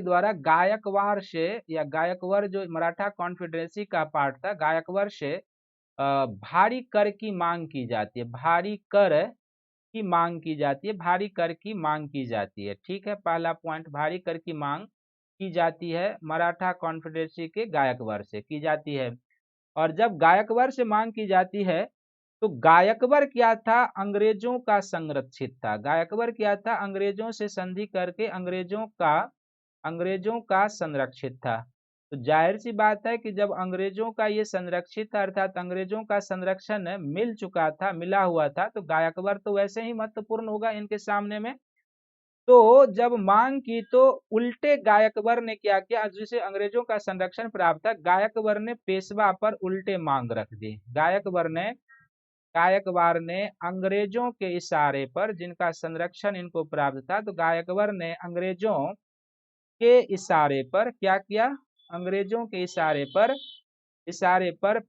द्वारा गायकवाड़ से, या गायकवाड़ जो मराठा कॉन्फेडरेसी का पार्ट था, गायकवाड़ से भारी कर की मांग की जाती है, भारी कर की मांग की जाती है, भारी कर की मांग की जाती है। ठीक है, पहला पॉइंट, भारी कर की मांग की जाती है मराठा कॉन्फेडरेसी के गायकवाड़ से की जाती है। और जब गायकवाड़ से मांग की जाती है, तो गायकवाड़ क्या था, अंग्रेजों का संरक्षित था। गायकवाड़ क्या था, अंग्रेजों से संधि करके अंग्रेजों का संरक्षित था। तो जाहिर सी बात है कि जब अंग्रेजों का ये संरक्षित था, अर्थात अंग्रेजों का संरक्षण मिल चुका था, मिला हुआ था, तो गायकवाड़ तो वैसे ही महत्वपूर्ण होगा इनके सामने में। तो जब मांग की तो उल्टे गायकवाड़ ने क्या किया, जिसे अंग्रेजों का संरक्षण प्राप्त था, गायकवाड़ ने पेशवा पर उल्टे मांग रख दी। गायकवाड़ ने अंग्रेजों के इशारे पर, जिनका संरक्षण इनको प्राप्त था, तो गायकवाड़ ने अंग्रेजों के इशारे पर क्या किया, अंग्रेजों के इशारे पर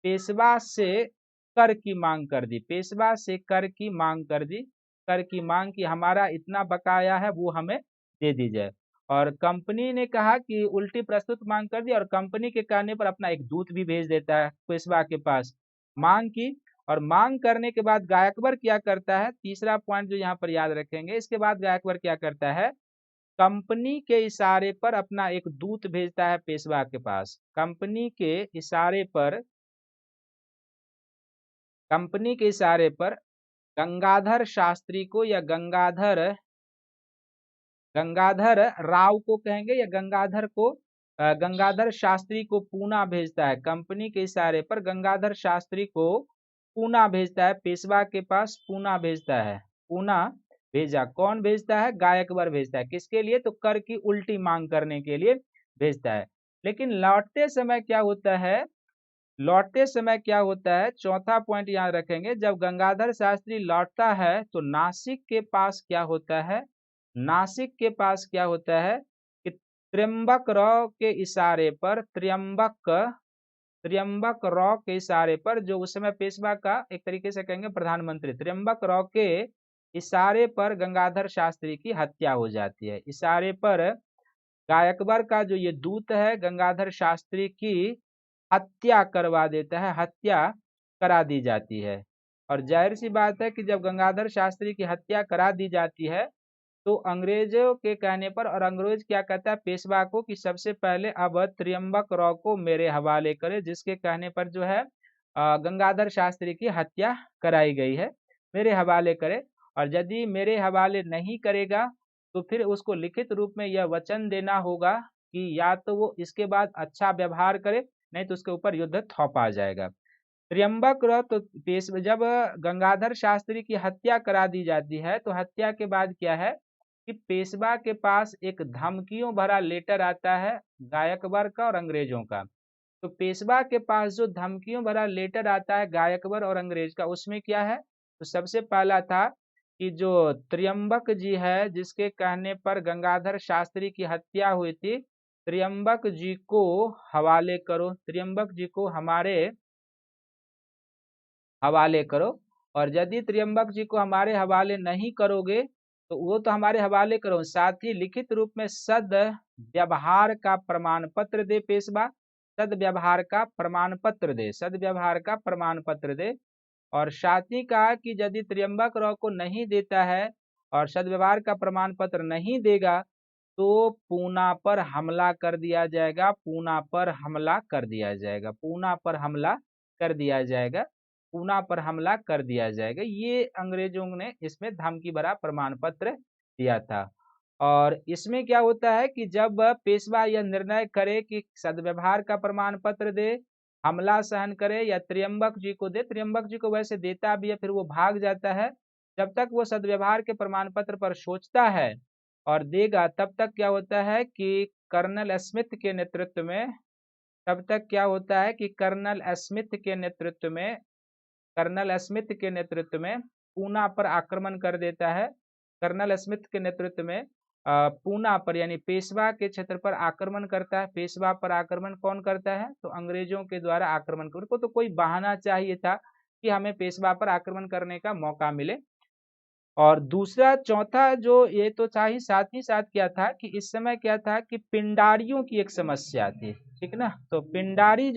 पेशवा से कर की मांग कर दी, पेशवा से कर की मांग कर दी, कर की मांग की हमारा इतना बकाया है वो हमें दे दी जाए। और कंपनी ने कहा कि उल्टी प्रस्तुत मांग कर दी, और कंपनी के कहने पर अपना एक दूत भी भेज देता है पेशवा के पास मांग की। और मांग करने के बाद गायकबर क्या करता है, तीसरा पॉइंट जो यहाँ पर याद रखेंगे, इसके बाद गायकबर क्या करता है, कंपनी के इशारे पर अपना एक दूत भेजता है पेशवा के पास। कंपनी के इशारे पर गंगाधर शास्त्री को या गंगाधर राव को कहेंगे या गंगाधर शास्त्री को पूना भेजता है। कंपनी के इशारे पर गंगाधर शास्त्री को पूना भेजता है, पेशवा के पास पूना भेजता है। पूना भेजा, कौन भेजता है, गायकबर भेजता है। किसके लिए, तो कर की उल्टी मांग करने के लिए भेजता है। लेकिन लौटते समय क्या होता है, चौथा पॉइंट याद रखेंगे, जब गंगाधर शास्त्री लौटता है तो नासिक के पास क्या होता है, कि त्र्यंबक राव के इशारे पर त्र्यंबक राव के इशारे पर, जो उस समय पेशवा का एक तरीके से कहेंगे प्रधानमंत्री, त्र्यंबक राव के इशारे पर गंगाधर शास्त्री की हत्या हो जाती है। इशारे पर गायकबर का जो ये दूत है गंगाधर शास्त्री की हत्या करवा देता है, हत्या करा दी जाती है। और जाहिर सी बात है कि जब गंगाधर शास्त्री की हत्या करा दी जाती है तो अंग्रेजों के कहने पर, और अंग्रेज क्या कहता है पेशवा को, कि सबसे पहले अब त्र्यंबक राव को मेरे हवाले करे, जिसके कहने पर जो है गंगाधर शास्त्री की हत्या कराई गई है, मेरे हवाले करे। और यदि मेरे हवाले नहीं करेगा तो फिर उसको लिखित रूप में यह वचन देना होगा कि या तो वो इसके बाद अच्छा व्यवहार करे, नहीं तो उसके ऊपर युद्ध थोपा जाएगा। त्र्यंबक राव तो जब गंगाधर शास्त्री की हत्या करा दी जाती है तो हत्या के बाद क्या है कि पेशवा के पास एक धमकियों भरा लेटर आता है गायकबर का और अंग्रेजों का। तो पेशवा के पास जो धमकियों भरा लेटर आता है गायकबर और अंग्रेज का, उसमें क्या है, तो सबसे पहला था कि जो त्र्यंबक जी है जिसके कहने पर गंगाधर शास्त्री की हत्या हुई थी, त्र्यंबक जी को हवाले करो, त्र्यंबक जी को हमारे हवाले करो। और यदि त्र्यंबक जी को हमारे हवाले नहीं करोगे तो वो तो हमारे हवाले करो, साथ ही लिखित रूप में सद व्यवहार का प्रमाण पत्र दे पेशवा, सद व्यवहार का प्रमाण पत्र दे, सद व्यवहार का प्रमाण पत्र दे। और साथ ही कहा कि यदि त्र्यंबक राव को नहीं देता है और सदव्यवहार का प्रमाण पत्र नहीं देगा तो पूना पर हमला कर दिया जाएगा, पूना पर हमला कर दिया जाएगा, पूना पर हमला कर दिया जाएगा, पूना पर हमला कर दिया जाएगा। ये अंग्रेजों ने इसमें धमकी भरा प्रमाण पत्र दिया था। और इसमें क्या होता है कि जब पेशवा यह निर्णय करे कि सदव्यवहार का प्रमाण पत्र दे, हमला सहन करे या त्र्यंबक जी को दे, त्र्यंबक जी को वैसे देता भी है फिर वो भाग जाता है, जब तक वो सदव्यवहार के प्रमाण पत्र पर सोचता है और देगा तब तक क्या होता है कि कर्नल स्मिथ के नेतृत्व में, तब तक क्या होता है कि कर्नल स्मिथ के नेतृत्व में पूना पर आक्रमण कर देता है। कर्नल स्मिथ के नेतृत्व में पूना पर यानी पेशवा के क्षेत्र पर आक्रमण करता है। पेशवा पर आक्रमण कौन करता है, तो अंग्रेजों के द्वारा आक्रमण कर, को तो कोई बहाना चाहिए था कि हमें पेशवा पर आक्रमण करने का मौका मिले। और दूसरा चौथा जो ये तो साथ ही साथ क्या था कि इस समय क्या था कि पिंडारियों की एक समस्या थी, ठीक ना। तो पिंडारी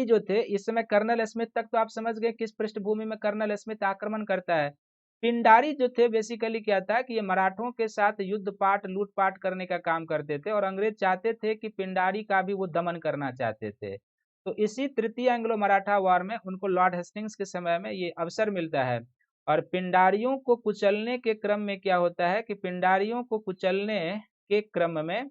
जो थे इस समय कर्नल स्मिथ तक तो आप समझ गए किस पृष्ठभूमि में कर्नल स्मिथ आक्रमण करता है। पिंडारी जो थे बेसिकली क्या था कि ये मराठों के साथ युद्ध पाट लूटपाट करने का काम करते थे और अंग्रेज चाहते थे कि पिंडारी का भी वो दमन करना चाहते थे। तो इसी तृतीय एंग्लो मराठा वार में उनको लॉर्ड हेस्टिंग्स के समय में ये अवसर मिलता है। और पिंडारियों को कुचलने के क्रम में क्या होता है कि पिंडारियों को कुचलने के क्रम में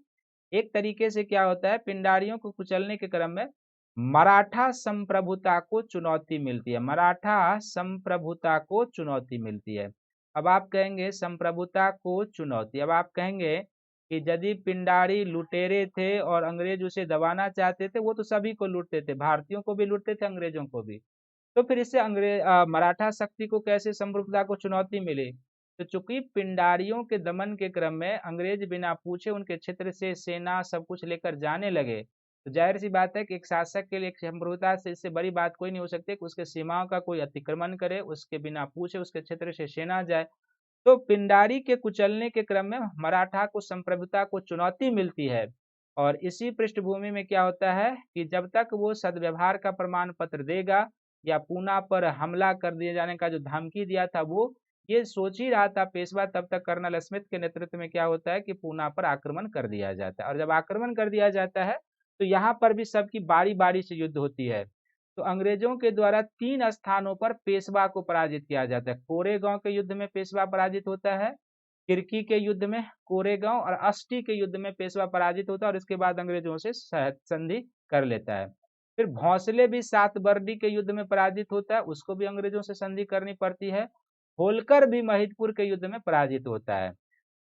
एक तरीके से क्या होता है, पिंडारियों को कुचलने के क्रम में मराठा संप्रभुता को चुनौती मिलती है, मराठा संप्रभुता को चुनौती मिलती है। अब आप कहेंगे संप्रभुता को चुनौती, अब आप कहेंगे कि यदि पिंडारी लुटेरे थे और अंग्रेज उसे दबाना चाहते थे, वो तो सभी को लूटते थे, भारतीयों को भी लूटते थे, अंग्रेजों को भी, तो फिर इससे मराठा शक्ति को कैसे संप्रभुता को चुनौती मिली। तो चूंकि पिंडारियों के दमन के क्रम में अंग्रेज बिना पूछे उनके क्षेत्र से सेना सब कुछ लेकर जाने लगे, तो जाहिर सी बात है कि एक शासक के लिए, एक संप्रभुता से इससे बड़ी बात कोई नहीं हो सकती कि उसके सीमाओं का कोई अतिक्रमण करे, उसके बिना पूछे उसके क्षेत्र से सेना जाए। तो पिंडारी के कुचलने के क्रम में मराठा को संप्रभुता को चुनौती मिलती है, और इसी पृष्ठभूमि में क्या होता है कि जब तक वो सद्व्यवहार का प्रमाण पत्र देगा या पूना पर हमला कर दिए जाने का जो धमकी दिया था, वो ये सोच ही रहा था पेशवा तब तक कर्नल स्मिथ के नेतृत्व में क्या होता है कि पूना पर आक्रमण कर दिया जाता है। और जब आक्रमण कर दिया जाता है तो यहाँ पर भी सबकी बारी बारी से युद्ध होती है। तो अंग्रेजों के द्वारा 3 स्थानों पर पेशवा को पराजित किया जाता है। कोरेगांव के युद्ध में पेशवा पराजित होता है, किरकी के युद्ध में, कोरेगांव और अस्टी के युद्ध में पेशवा पराजित होता है, और इसके बाद अंग्रेजों से संधि कर लेता है। फिर भोंसले भी सातबर्डी के युद्ध में पराजित होता है, उसको भी अंग्रेजों से संधि करनी पड़ती है। होलकर भी महिदपुर के युद्ध में पराजित होता है।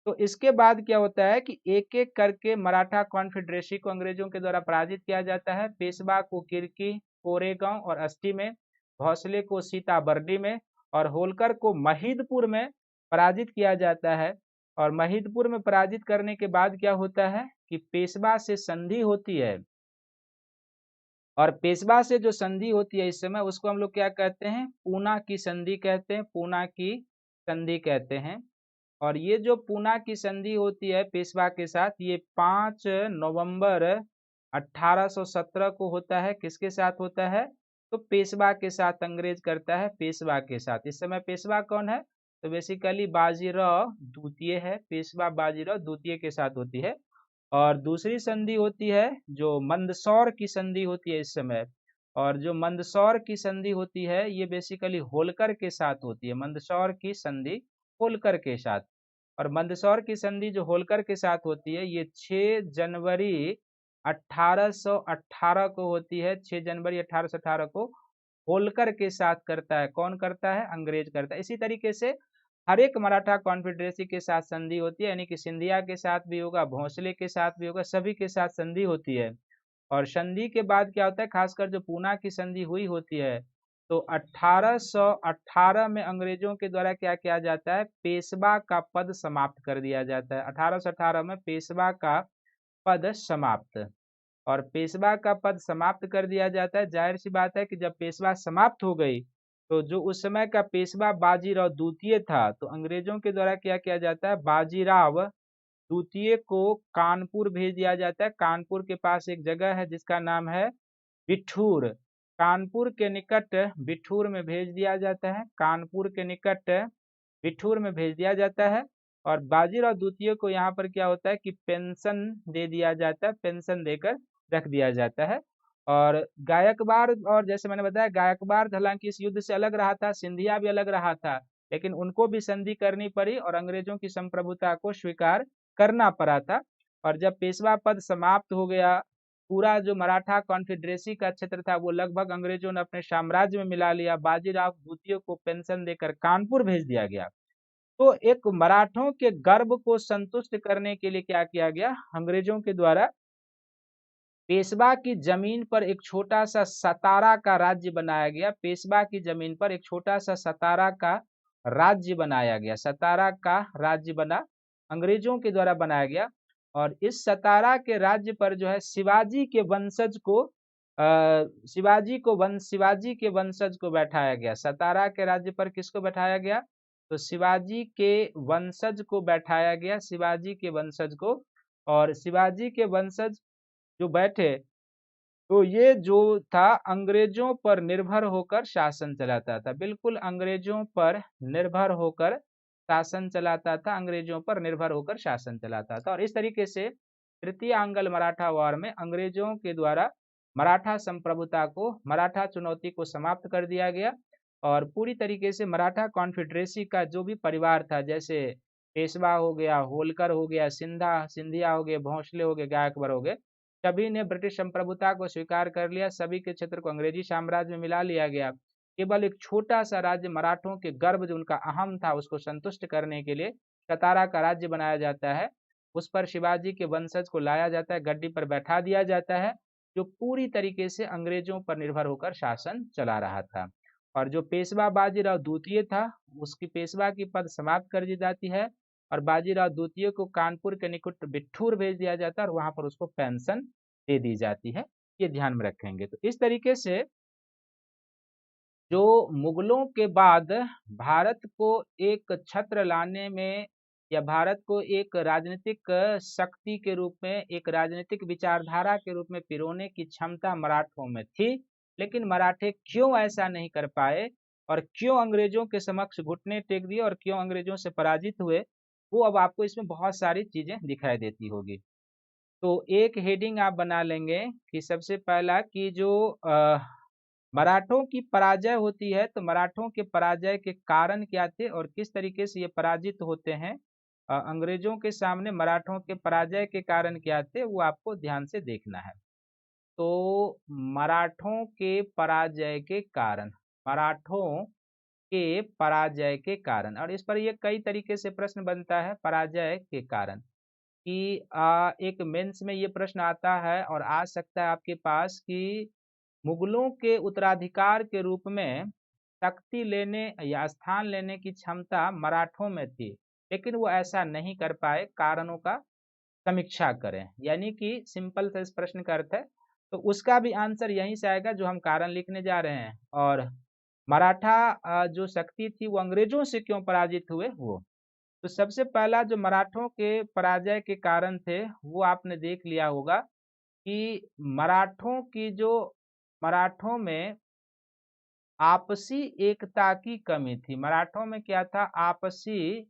तो इसके बाद क्या होता है कि एक एक करके मराठा कॉन्फेडरेसी को अंग्रेजों के द्वारा पराजित किया जाता है। पेशवा को किरकी, कोरेगांव और अस्टी में, भोसले को सीताबर्डी में और होलकर को महिदपुर में पराजित किया जाता है। और महिदपुर में पराजित करने के बाद क्या होता है कि पेशवा से संधि होती है, और पेशवा से जो संधि होती है इस समय उसको हम लोग क्या कहते हैं, पूना की संधि कहते हैं, पूना की संधि कहते हैं। और ये जो पूना की संधि होती है पेशवा के साथ, ये 5 नवंबर 1817 को होता है। किसके साथ होता है, तो पेशवा के साथ अंग्रेज करता है, पेशवा के साथ। इस समय पेशवा कौन है, तो बेसिकली बाजीराव द्वितीय है, पेशवा बाजीराव द्वितीय के साथ होती है। और दूसरी संधि होती है जो मंदसौर की संधि होती है इस समय, और जो मंदसौर की संधि होती है ये बेसिकली होलकर के साथ होती है, मंदसौर की संधि होलकर के साथ। और मंदसौर की संधि जो होलकर के साथ होती है ये 6 जनवरी 1818 को होती है। 6 जनवरी 1818 को होलकर के साथ करता है। कौन करता है, अंग्रेज करता है। इसी तरीके से हर एक मराठा कॉन्फेडरेसी के साथ संधि होती है, यानी कि सिंधिया के साथ भी होगा, भोंसले के साथ भी होगा, सभी के साथ संधि होती है। और संधि के बाद क्या होता है, खासकर जो पूना की संधि हुई होती है, तो 1818 में अंग्रेजों के द्वारा क्या किया जाता है, पेशवा का पद समाप्त कर दिया जाता है। 1818 में पेशवा का पद समाप्त, और पेशवा का पद समाप्त कर दिया जाता है। जाहिर सी बात है कि जब पेशवा समाप्त हो गई तो जो उस समय का पेशवा बाजीराव द्वितीय था, तो अंग्रेजों के द्वारा क्या किया जाता है, बाजीराव द्वितीय को कानपुर भेज दिया जाता है। कानपुर के पास एक जगह है जिसका नाम है बिठूर, कानपुर के निकट बिठूर में भेज दिया जाता है, कानपुर के निकट बिठूर में भेज दिया जाता है। और बाजीराव द्वितीय को यहाँ पर क्या होता है कि पेंशन दे दिया जाता है, पेंशन देकर रख दिया जाता है। और गायकवाड़, और जैसे मैंने बताया गायकवाड़ हालांकि इस युद्ध से अलग रहा था, सिंधिया भी अलग रहा था, लेकिन उनको भी संधि करनी पड़ी और अंग्रेजों की संप्रभुता को स्वीकार करना पड़ा था। और जब पेशवा पद समाप्त हो गया, पूरा जो मराठा कॉन्फेडरेसी का क्षेत्र था वो लगभग अंग्रेजों ने अपने साम्राज्य में मिला लिया, बाजीराव द्वितीय को पेंशन देकर कानपुर भेज दिया गया। तो एक मराठों के गर्व को संतुष्ट करने के लिए क्या किया गया, अंग्रेजों के द्वारा पेशवा की जमीन पर एक छोटा सा सतारा का राज्य बनाया गया। पेशवा की जमीन पर एक छोटा सा सतारा का राज्य बनाया गया, सतारा का राज्य बना, अंग्रेजों के द्वारा बनाया गया। और इस सतारा के राज्य पर जो है शिवाजी के वंशज को शिवाजी के वंशज को बैठाया गया। सतारा के राज्य पर किसको बैठाया गया, तो शिवाजी के वंशज को बैठाया गया, शिवाजी के वंशज को। और शिवाजी के वंशज जो बैठे, तो ये जो था अंग्रेजों पर निर्भर होकर शासन चलाता था, बिल्कुल अंग्रेजों पर निर्भर होकर शासन चलाता था, अंग्रेजों पर निर्भर होकर शासन चलाता था। और इस तरीके से तृतीय आंग्ल मराठा वार में अंग्रेजों के द्वारा मराठा संप्रभुता को, मराठा चुनौती को समाप्त कर दिया गया। और पूरी तरीके से मराठा कॉन्फेडरेसी का जो भी परिवार था, जैसे पेशवा हो गया, होलकर हो गया, सिंधिया हो गए, भोंसले हो गए, गायकवाड़ हो गए, सभी ने ब्रिटिश संप्रभुता को स्वीकार कर लिया, सभी के क्षेत्र को अंग्रेजी साम्राज्य में मिला लिया गया। केवल एक छोटा सा राज्य मराठों के गर्व जो उनका अहम था उसको संतुष्ट करने के लिए सतारा का राज्य बनाया जाता है, उस पर शिवाजी के वंशज को लाया जाता है, गद्दी पर बैठा दिया जाता है, जो पूरी तरीके से अंग्रेजों पर निर्भर होकर शासन चला रहा था। और जो पेशवा बाजीराव द्वितीय था उसकी पेशवा की पद समाप्त कर दी जाती है और बाजीराव द्वितीय को कानपुर के निकट बिठूर भेज दिया जाता है और वहां पर उसको पेंशन दे दी जाती है। ये ध्यान में रखेंगे। तो इस तरीके से जो मुगलों के बाद भारत को एक छत्र लाने में या भारत को एक राजनीतिक शक्ति के रूप में, एक राजनीतिक विचारधारा के रूप में पिरोने की क्षमता मराठों में थी, लेकिन मराठे क्यों ऐसा नहीं कर पाए और क्यों अंग्रेजों के समक्ष घुटने टेक दिए और क्यों अंग्रेजों से पराजित हुए, वो अब आपको इसमें बहुत सारी चीजें दिखाई देती होगी। तो एक हेडिंग आप बना लेंगे कि सबसे पहला कि जो मराठों की पराजय होती है तो मराठों के पराजय के कारण क्या थे और किस तरीके से ये पराजित होते हैं, अंग्रेजों के सामने मराठों के पराजय के कारण क्या थे वो आपको ध्यान से देखना है। तो मराठों के पराजय के कारण, मराठों के पराजय के कारण, और इस पर ये कई तरीके से प्रश्न बनता है पराजय के कारण कि एक मेंस में ये प्रश्न आता है और आ सकता है आपके पास कि मुगलों के उत्तराधिकार के रूप में तख्ती लेने या स्थान लेने की क्षमता मराठों में थी, लेकिन वो ऐसा नहीं कर पाए, कारणों का समीक्षा करें। यानी कि सिंपल से इस प्रश्न का अर्थ है, तो उसका भी आंसर यहीं से आएगा जो हम कारण लिखने जा रहे हैं। और मराठा जो शक्ति थी वो अंग्रेजों से क्यों पराजित हुए वो, तो सबसे पहला जो मराठों के पराजय के कारण थे वो आपने देख लिया होगा कि मराठों में आपसी एकता की कमी थी। मराठों में क्या था, आपसी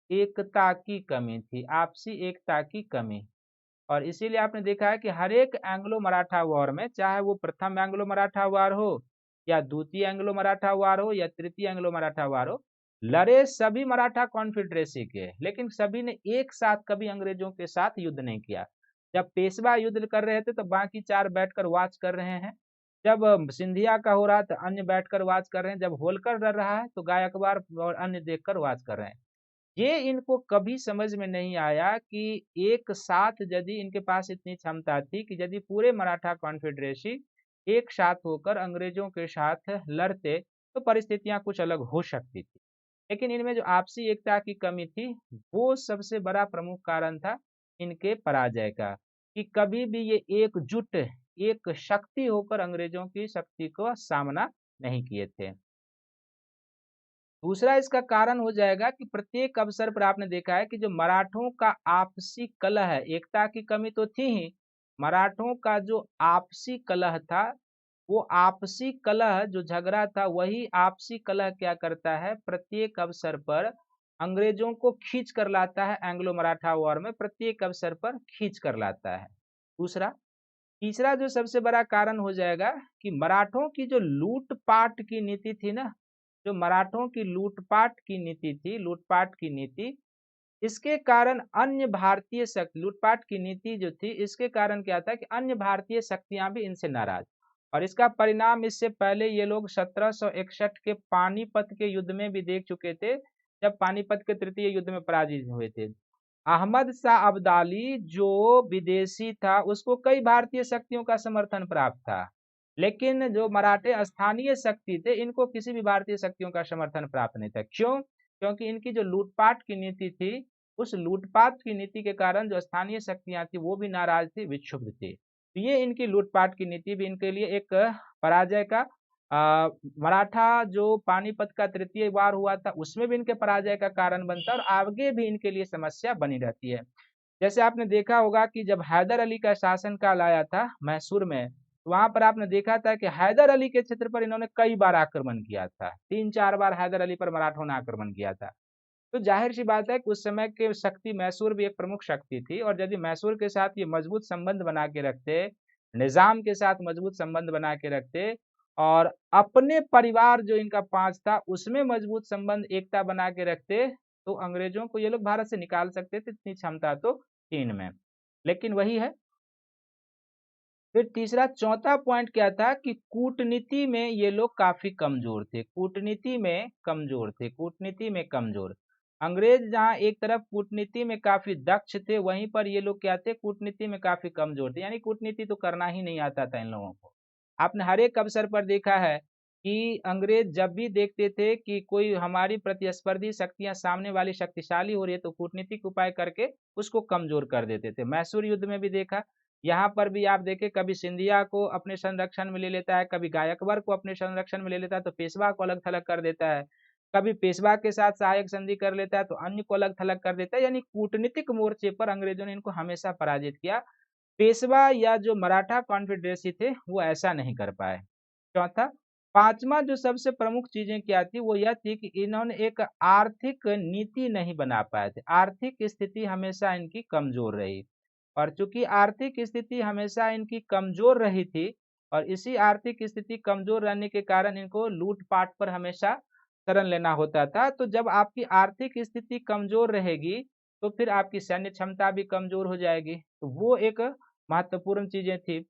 एकता की कमी थी, आपसी एकता की कमी। और इसीलिए आपने देखा है कि हर एक एंग्लो मराठा वॉर में, चाहे वो प्रथम एंग्लो मराठा वॉर हो या द्वितीय एंग्लो मराठा वॉर हो या तृतीय एंग्लो मराठा वॉर हो, लड़े सभी मराठा कॉन्फेडरेसी के, लेकिन सभी ने एक साथ कभी अंग्रेजों के साथ युद्ध नहीं किया। जब पेशवा युद्ध कर रहे थे तो बाकी चार बैठकर वाच कर रहे हैं, जब सिंधिया का हो रहा तो अन्य बैठकर वाच कर रहे हैं, जब होलकर लड़ रहा है तो गायकवाड़ और अन्य देखकर वाच कर रहे हैं। ये इनको कभी समझ में नहीं आया कि एक साथ यदि इनके पास इतनी क्षमता थी कि यदि पूरे मराठा कॉन्फेडरेसी एक साथ होकर अंग्रेजों के साथ लड़ते तो परिस्थितियां कुछ अलग हो सकती थी, लेकिन इनमें जो आपसी एकता की कमी थी वो सबसे बड़ा प्रमुख कारण था इनके पराजय का, कि कभी भी ये एकजुट, एक शक्ति होकर अंग्रेजों की शक्ति को सामना नहीं किए थे। दूसरा इसका कारण हो जाएगा कि प्रत्येक अवसर पर आपने देखा है कि जो मराठों का आपसी कलह है, एकता की कमी तो थी ही, मराठों का जो आपसी कलह था, वो आपसी कलह जो झगड़ा था वही आपसी कलह क्या करता है, प्रत्येक अवसर पर अंग्रेजों को खींच कर लाता है, एंग्लो मराठा वॉर में प्रत्येक अवसर पर खींच कर लाता है। दूसरा, तीसरा जो सबसे बड़ा कारण हो जाएगा कि मराठों की जो लूटपाट की नीति थी ना, जो मराठों की लूटपाट की नीति थी, लूटपाट की नीति, इसके कारण अन्य भारतीय शक्ति, लूटपाट की नीति जो थी इसके कारण क्या था कि अन्य भारतीय शक्तियां भी इनसे नाराज, और इसका परिणाम इससे पहले ये लोग 1761 के पानीपत के युद्ध में भी देख चुके थे, जब पानीपत के तृतीय युद्ध में पराजित हुए थे। अहमद शाह अब्दाली जो विदेशी था उसको कई भारतीय शक्तियों का समर्थन प्राप्त था, लेकिन जो मराठे स्थानीय शक्ति थे इनको किसी भी भारतीय शक्तियों का समर्थन प्राप्त नहीं था। क्यों? क्योंकि इनकी जो लूटपाट की नीति थी, उस लूटपाट की नीति के कारण जो स्थानीय शक्तियां थी वो भी नाराज थी, विक्षुब्ध थी। तो ये इनकी लूटपाट की नीति भी इनके लिए एक पराजय का, मराठा जो पानीपत का तृतीय वार हुआ था उसमें भी इनके पराजय का कारण बनता है और आगे भी इनके लिए समस्या बनी रहती है। जैसे आपने देखा होगा कि जब हैदर अली का शासनकाल आया था मैसूर में, तो वहां पर आपने देखा था कि हैदर अली के क्षेत्र पर इन्होंने कई बार आक्रमण किया था, 3-4 बार हैदर अली पर मराठों ने आक्रमण किया था। तो जाहिर सी बात है कि उस समय के शक्ति मैसूर भी एक प्रमुख शक्ति थी, और यदि मैसूर के साथ ये मजबूत संबंध बना के रखते, निजाम के साथ मजबूत संबंध बना के रखते और अपने परिवार जो इनका 5 था उसमें मजबूत संबंध, एकता बना के रखते, तो अंग्रेजों को ये लोग भारत से निकाल सकते थे, इतनी क्षमता तो थी इनमें। लेकिन वही है। फिर तीसरा, चौथा पॉइंट क्या था कि कूटनीति में ये लोग काफी कमजोर थे, कूटनीति में कमजोर थे, कूटनीति में कमजोर। अंग्रेज जहां एक तरफ कूटनीति में काफी दक्ष थे, वहीं पर ये लोग क्या थे, कूटनीति में काफी कमजोर थे, यानी कूटनीति तो करना ही नहीं आता था इन लोगों को। आपने हर एक अवसर पर देखा है कि अंग्रेज जब भी देखते थे कि कोई हमारी प्रतिस्पर्धी शक्तियां सामने वाली शक्तिशाली हो रही है तो कूटनीतिक उपाय करके उसको कमजोर कर देते थे। मैसूर युद्ध में भी देखा, यहाँ पर भी आप देखें कभी सिंधिया को अपने संरक्षण में ले लेता है, कभी गायकवाड़ को अपने संरक्षण में ले लेता है तो पेशवा को अलग थलग कर देता है, कभी पेशवा के साथ सहायक संधि कर लेता है तो अन्य को अलग थलग कर देता है। यानी कूटनीतिक मोर्चे पर अंग्रेजों ने इनको हमेशा पराजित किया। पेशवा या जो मराठा कॉन्फेडरेसी थे वो ऐसा नहीं कर पाए। चौथा, पांचवा जो सबसे प्रमुख चीजें क्या थी वो यह थी कि इन्होंने एक आर्थिक नीति नहीं बना पाए थे। आर्थिक स्थिति हमेशा इनकी कमजोर रही और चूंकि आर्थिक स्थिति हमेशा इनकी कमजोर रही थी और इसी आर्थिक स्थिति कमजोर रहने के कारण इनको लूटपाट पर हमेशा शरण लेना होता था। तो जब आपकी आर्थिक स्थिति कमजोर रहेगी तो फिर आपकी सैन्य क्षमता भी कमजोर हो जाएगी। तो वो एक महत्वपूर्ण चीजें थी।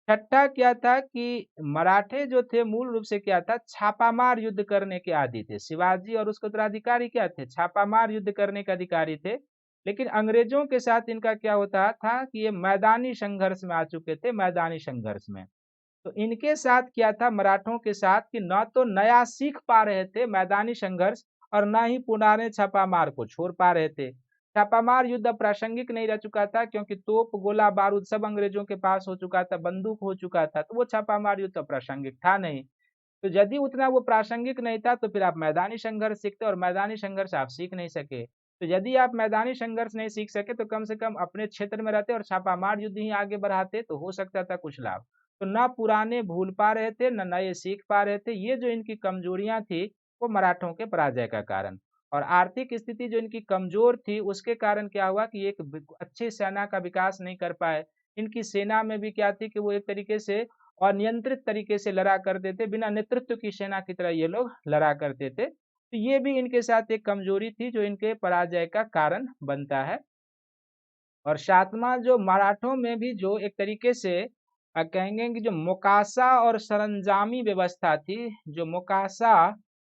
छठा क्या था कि मराठे जो थे मूल रूप से क्या था, छापामार युद्ध करने के आदी थे। शिवाजी और उसके उत्तराधिकारी क्या थे, छापामार युद्ध करने के अधिकारी थे। लेकिन अंग्रेजों के साथ इनका क्या होता था कि ये मैदानी संघर्ष में आ चुके थे, मैदानी संघर्ष में। तो इनके साथ क्या था मराठों के साथ कि न तो नया सीख पा रहे थे मैदानी संघर्ष और न ही पुराने छापामार को छोड़ पा रहे थे। छापामार युद्ध प्रासंगिक नहीं रह चुका था क्योंकि तोप गोला बारूद सब अंग्रेजों के पास हो चुका था, बंदूक हो चुका था, तो वो छापामार युद्ध प्रासंगिक था नहीं। तो यदि उतना वो प्रासंगिक नहीं था तो फिर आप मैदानी संघर्ष सीखते और मैदानी संघर्ष आप सीख नहीं सके। तो यदि आप मैदानी संघर्ष नहीं सीख सके तो कम से कम अपने क्षेत्र में रहते और छापामार युद्ध ही आगे बढ़ाते तो हो सकता था कुछ लाभ। तो न पुराने भूल पा रहे थे न नए सीख पा रहे थे। ये जो इनकी कमजोरियां थी वो मराठों के पराजय का कारण। और आर्थिक स्थिति जो इनकी कमजोर थी उसके कारण क्या हुआ कि एक अच्छी सेना का विकास नहीं कर पाए। इनकी सेना में भी क्या थी कि वो एक तरीके से अनियंत्रित तरीके से लड़ा करते थे, बिना नेतृत्व की सेना की तरह ये लोग लड़ा करते थे। तो ये भी इनके साथ एक कमजोरी थी जो इनके पराजय का कारण बनता है। और सातवां जो मराठों में भी जो एक तरीके से कहेंगे कि जो मोकासा और सरंजामी व्यवस्था थी, जो मोकासा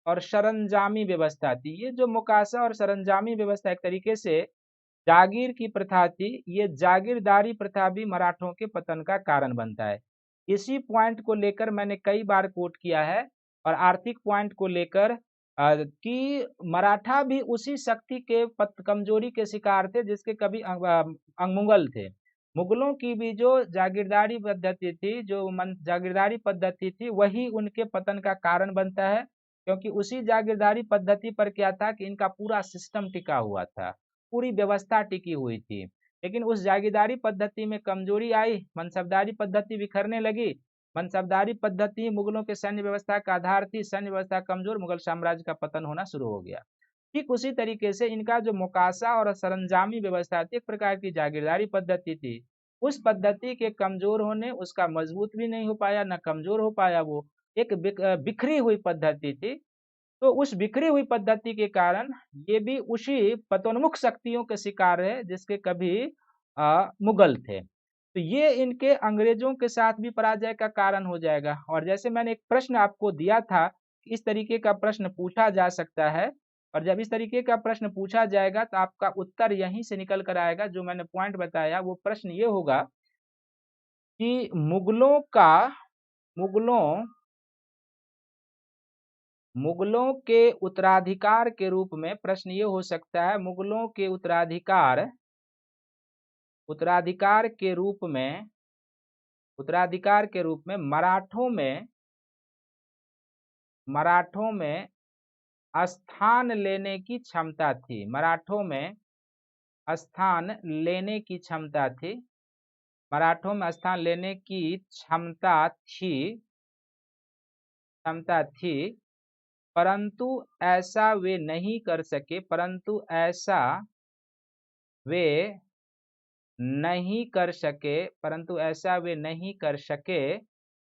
और सरंजामी व्यवस्था थी, ये जो मोकासा और सरंजामी व्यवस्था एक तरीके से जागीर की प्रथा थी। ये जागीरदारी प्रथा भी मराठों के पतन का कारण बनता है। इसी पॉइंट को लेकर मैंने कई बार कोट किया है और आर्थिक पॉइंट को लेकर कि मराठा भी उसी शक्ति के कमजोरी के शिकार थे जिसके कभी मुगल थे। मुगलों की भी जो जागीरदारी पद्धति थी, जो जागीरदारी पद्धति थी, वही उनके पतन का कारण बनता है। क्योंकि उसी जागीरदारी पद्धति पर क्या था कि इनका पूरा सिस्टम टिका हुआ था, पूरी व्यवस्था टिकी हुई थी। लेकिन उस जागीरदारी पद्धति में कमजोरी आई, मनसबदारी पद्धति बिखरने लगी। मनसबदारी पद्धति मुगलों के सैन्य व्यवस्था का आधार थी, सैन्य व्यवस्था कमजोर, मुगल साम्राज्य का पतन होना शुरू हो गया। ठीक उसी तरीके से इनका जो मोकासा और सरंजामी व्यवस्था थी, एक प्रकार की जागीरदारी पद्धति थी। उस पद्धति के कमजोर होने, उसका मजबूत भी नहीं हो पाया, न कमजोर हो पाया, वो एक बिखरी हुई पद्धति थी। तो उस बिखरी हुई पद्धति के कारण ये भी उसी पतोन्मुख शक्तियों के शिकार है जिसके कभी मुगल थे। तो ये इनके अंग्रेजों के साथ भी पराजय का कारण हो जाएगा। और जैसे मैंने एक प्रश्न आपको दिया था, इस तरीके का प्रश्न पूछा जा सकता है और जब इस तरीके का प्रश्न पूछा जाएगा तो आपका उत्तर यहीं से निकल कर आएगा। जो मैंने पॉइंट बताया वो प्रश्न ये होगा कि मुगलों मुगलों के उत्तराधिकार के रूप में, प्रश्न ये हो सकता है मुगलों के उत्तराधिकार उत्तराधिकार के रूप में उत्तराधिकार के रूप में मराठों में स्थान लेने की क्षमता थी। मराठों में स्थान लेने की क्षमता थी। मराठों में स्थान लेने की क्षमता थी, परंतु ऐसा वे नहीं कर सके। वे ऐसा वे नहीं कर सके।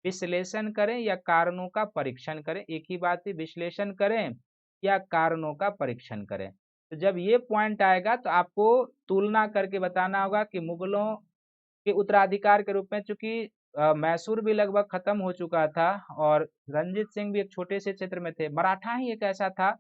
विश्लेषण करें या कारणों का परीक्षण करें। एक ही बात है, विश्लेषण करें या कारणों का परीक्षण करें। तो जब ये पॉइंट आएगा तो आपको तुलना करके बताना होगा कि मुगलों के उत्तराधिकार के रूप में, चूंकि मैसूर भी लगभग खत्म हो चुका था और रंजीत सिंह भी एक छोटे से क्षेत्र में थे, मराठा ही एक ऐसा था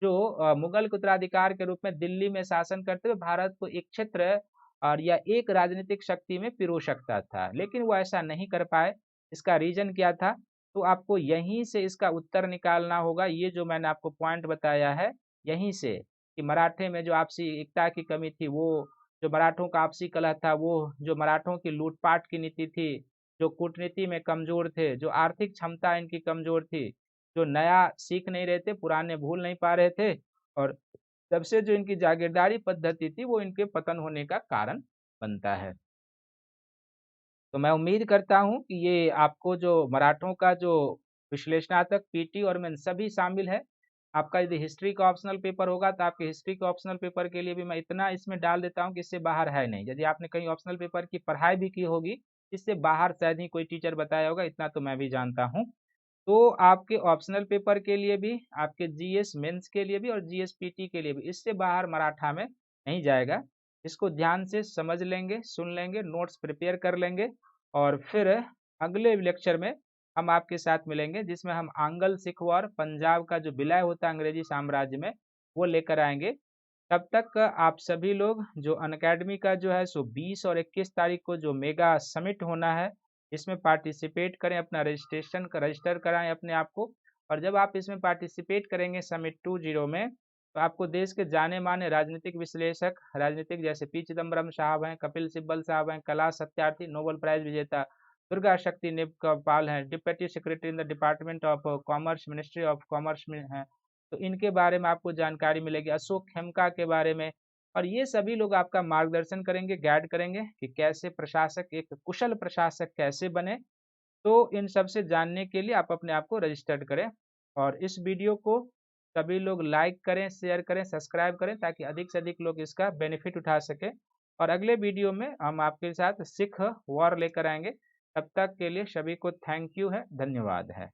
जो मुगल के उत्तराधिकार के रूप में दिल्ली में शासन करते हुए भारत को एक क्षेत्र और या एक राजनीतिक शक्ति में पिरो सकता था, लेकिन वो ऐसा नहीं कर पाए। इसका रीजन क्या था तो आपको यहीं से इसका उत्तर निकालना होगा। ये जो मैंने आपको पॉइंट बताया है, यहीं से कि मराठे में जो आपसी एकता की कमी थी, वो जो मराठों का आपसी कलह था, वो जो मराठों की लूटपाट की नीति थी, जो कूटनीति में कमजोर थे, जो आर्थिक क्षमता इनकी कमजोर थी, जो नया सीख नहीं रहे थे, पुराने भूल नहीं पा रहे थे, और तब से जो इनकी जागीरदारी पद्धति थी वो इनके पतन होने का कारण बनता है। तो मैं उम्मीद करता हूँ कि ये आपको जो मराठों का जो विश्लेषणात्मक पीटी और मेन सभी शामिल है। आपका यदि हिस्ट्री का ऑप्शनल पेपर होगा तो आपके हिस्ट्री के ऑप्शनल पेपर के लिए भी मैं इतना इसमें डाल देता हूँ कि इससे बाहर है नहीं। यदि आपने कहीं ऑप्शनल पेपर की पढ़ाई भी की होगी, इससे बाहर शायद ही कोई टीचर बताया होगा, इतना तो मैं भी जानता हूँ। तो आपके ऑप्शनल पेपर के लिए भी, आपके जीएस मेंस के लिए भी और जीएस पीटी के लिए भी इससे बाहर मराठा में नहीं जाएगा। इसको ध्यान से समझ लेंगे, सुन लेंगे, नोट्स प्रिपेयर कर लेंगे, और फिर अगले लेक्चर में हम आपके साथ मिलेंगे जिसमें हम आंग्ल सिखवा और पंजाब का जो विलय होता है अंग्रेजी साम्राज्य में, वो लेकर आएंगे। तब तक आप सभी लोग जो अनअकैडमी का जो है सो 20 और 21 तारीख को जो मेगा समिट होना है, इसमें पार्टिसिपेट करें, अपना रजिस्टर कराएं अपने आप को। और जब आप इसमें पार्टिसिपेट करेंगे समिट 20 में, तो आपको देश के जाने माने राजनीतिक विश्लेषक, राजनीतिक जैसे पी चिदम्बरम साहब हैं, कपिल सिब्बल साहब हैं, कैलाश सत्यार्थी नोबेल प्राइज विजेता, दुर्गा शक्ति नेपपाल हैं, deputy secretary in the department of commerce, ministry of commerce में हैं, तो इनके बारे में आपको जानकारी मिलेगी, अशोक खेमका के बारे में। और ये सभी लोग आपका मार्गदर्शन करेंगे, गाइड करेंगे कि कैसे प्रशासक, एक कुशल प्रशासक कैसे बने। तो इन सब से जानने के लिए आप अपने आप को रजिस्टर्ड करें, और इस वीडियो को सभी लोग लाइक करें, शेयर करें, सब्सक्राइब करें, ताकि अधिक से अधिक लोग इसका बेनिफिट उठा सकें। और अगले वीडियो में हम आपके साथ सिख वॉर लेकर आएंगे। तब तक के लिए सभी को थैंक यू है, धन्यवाद है।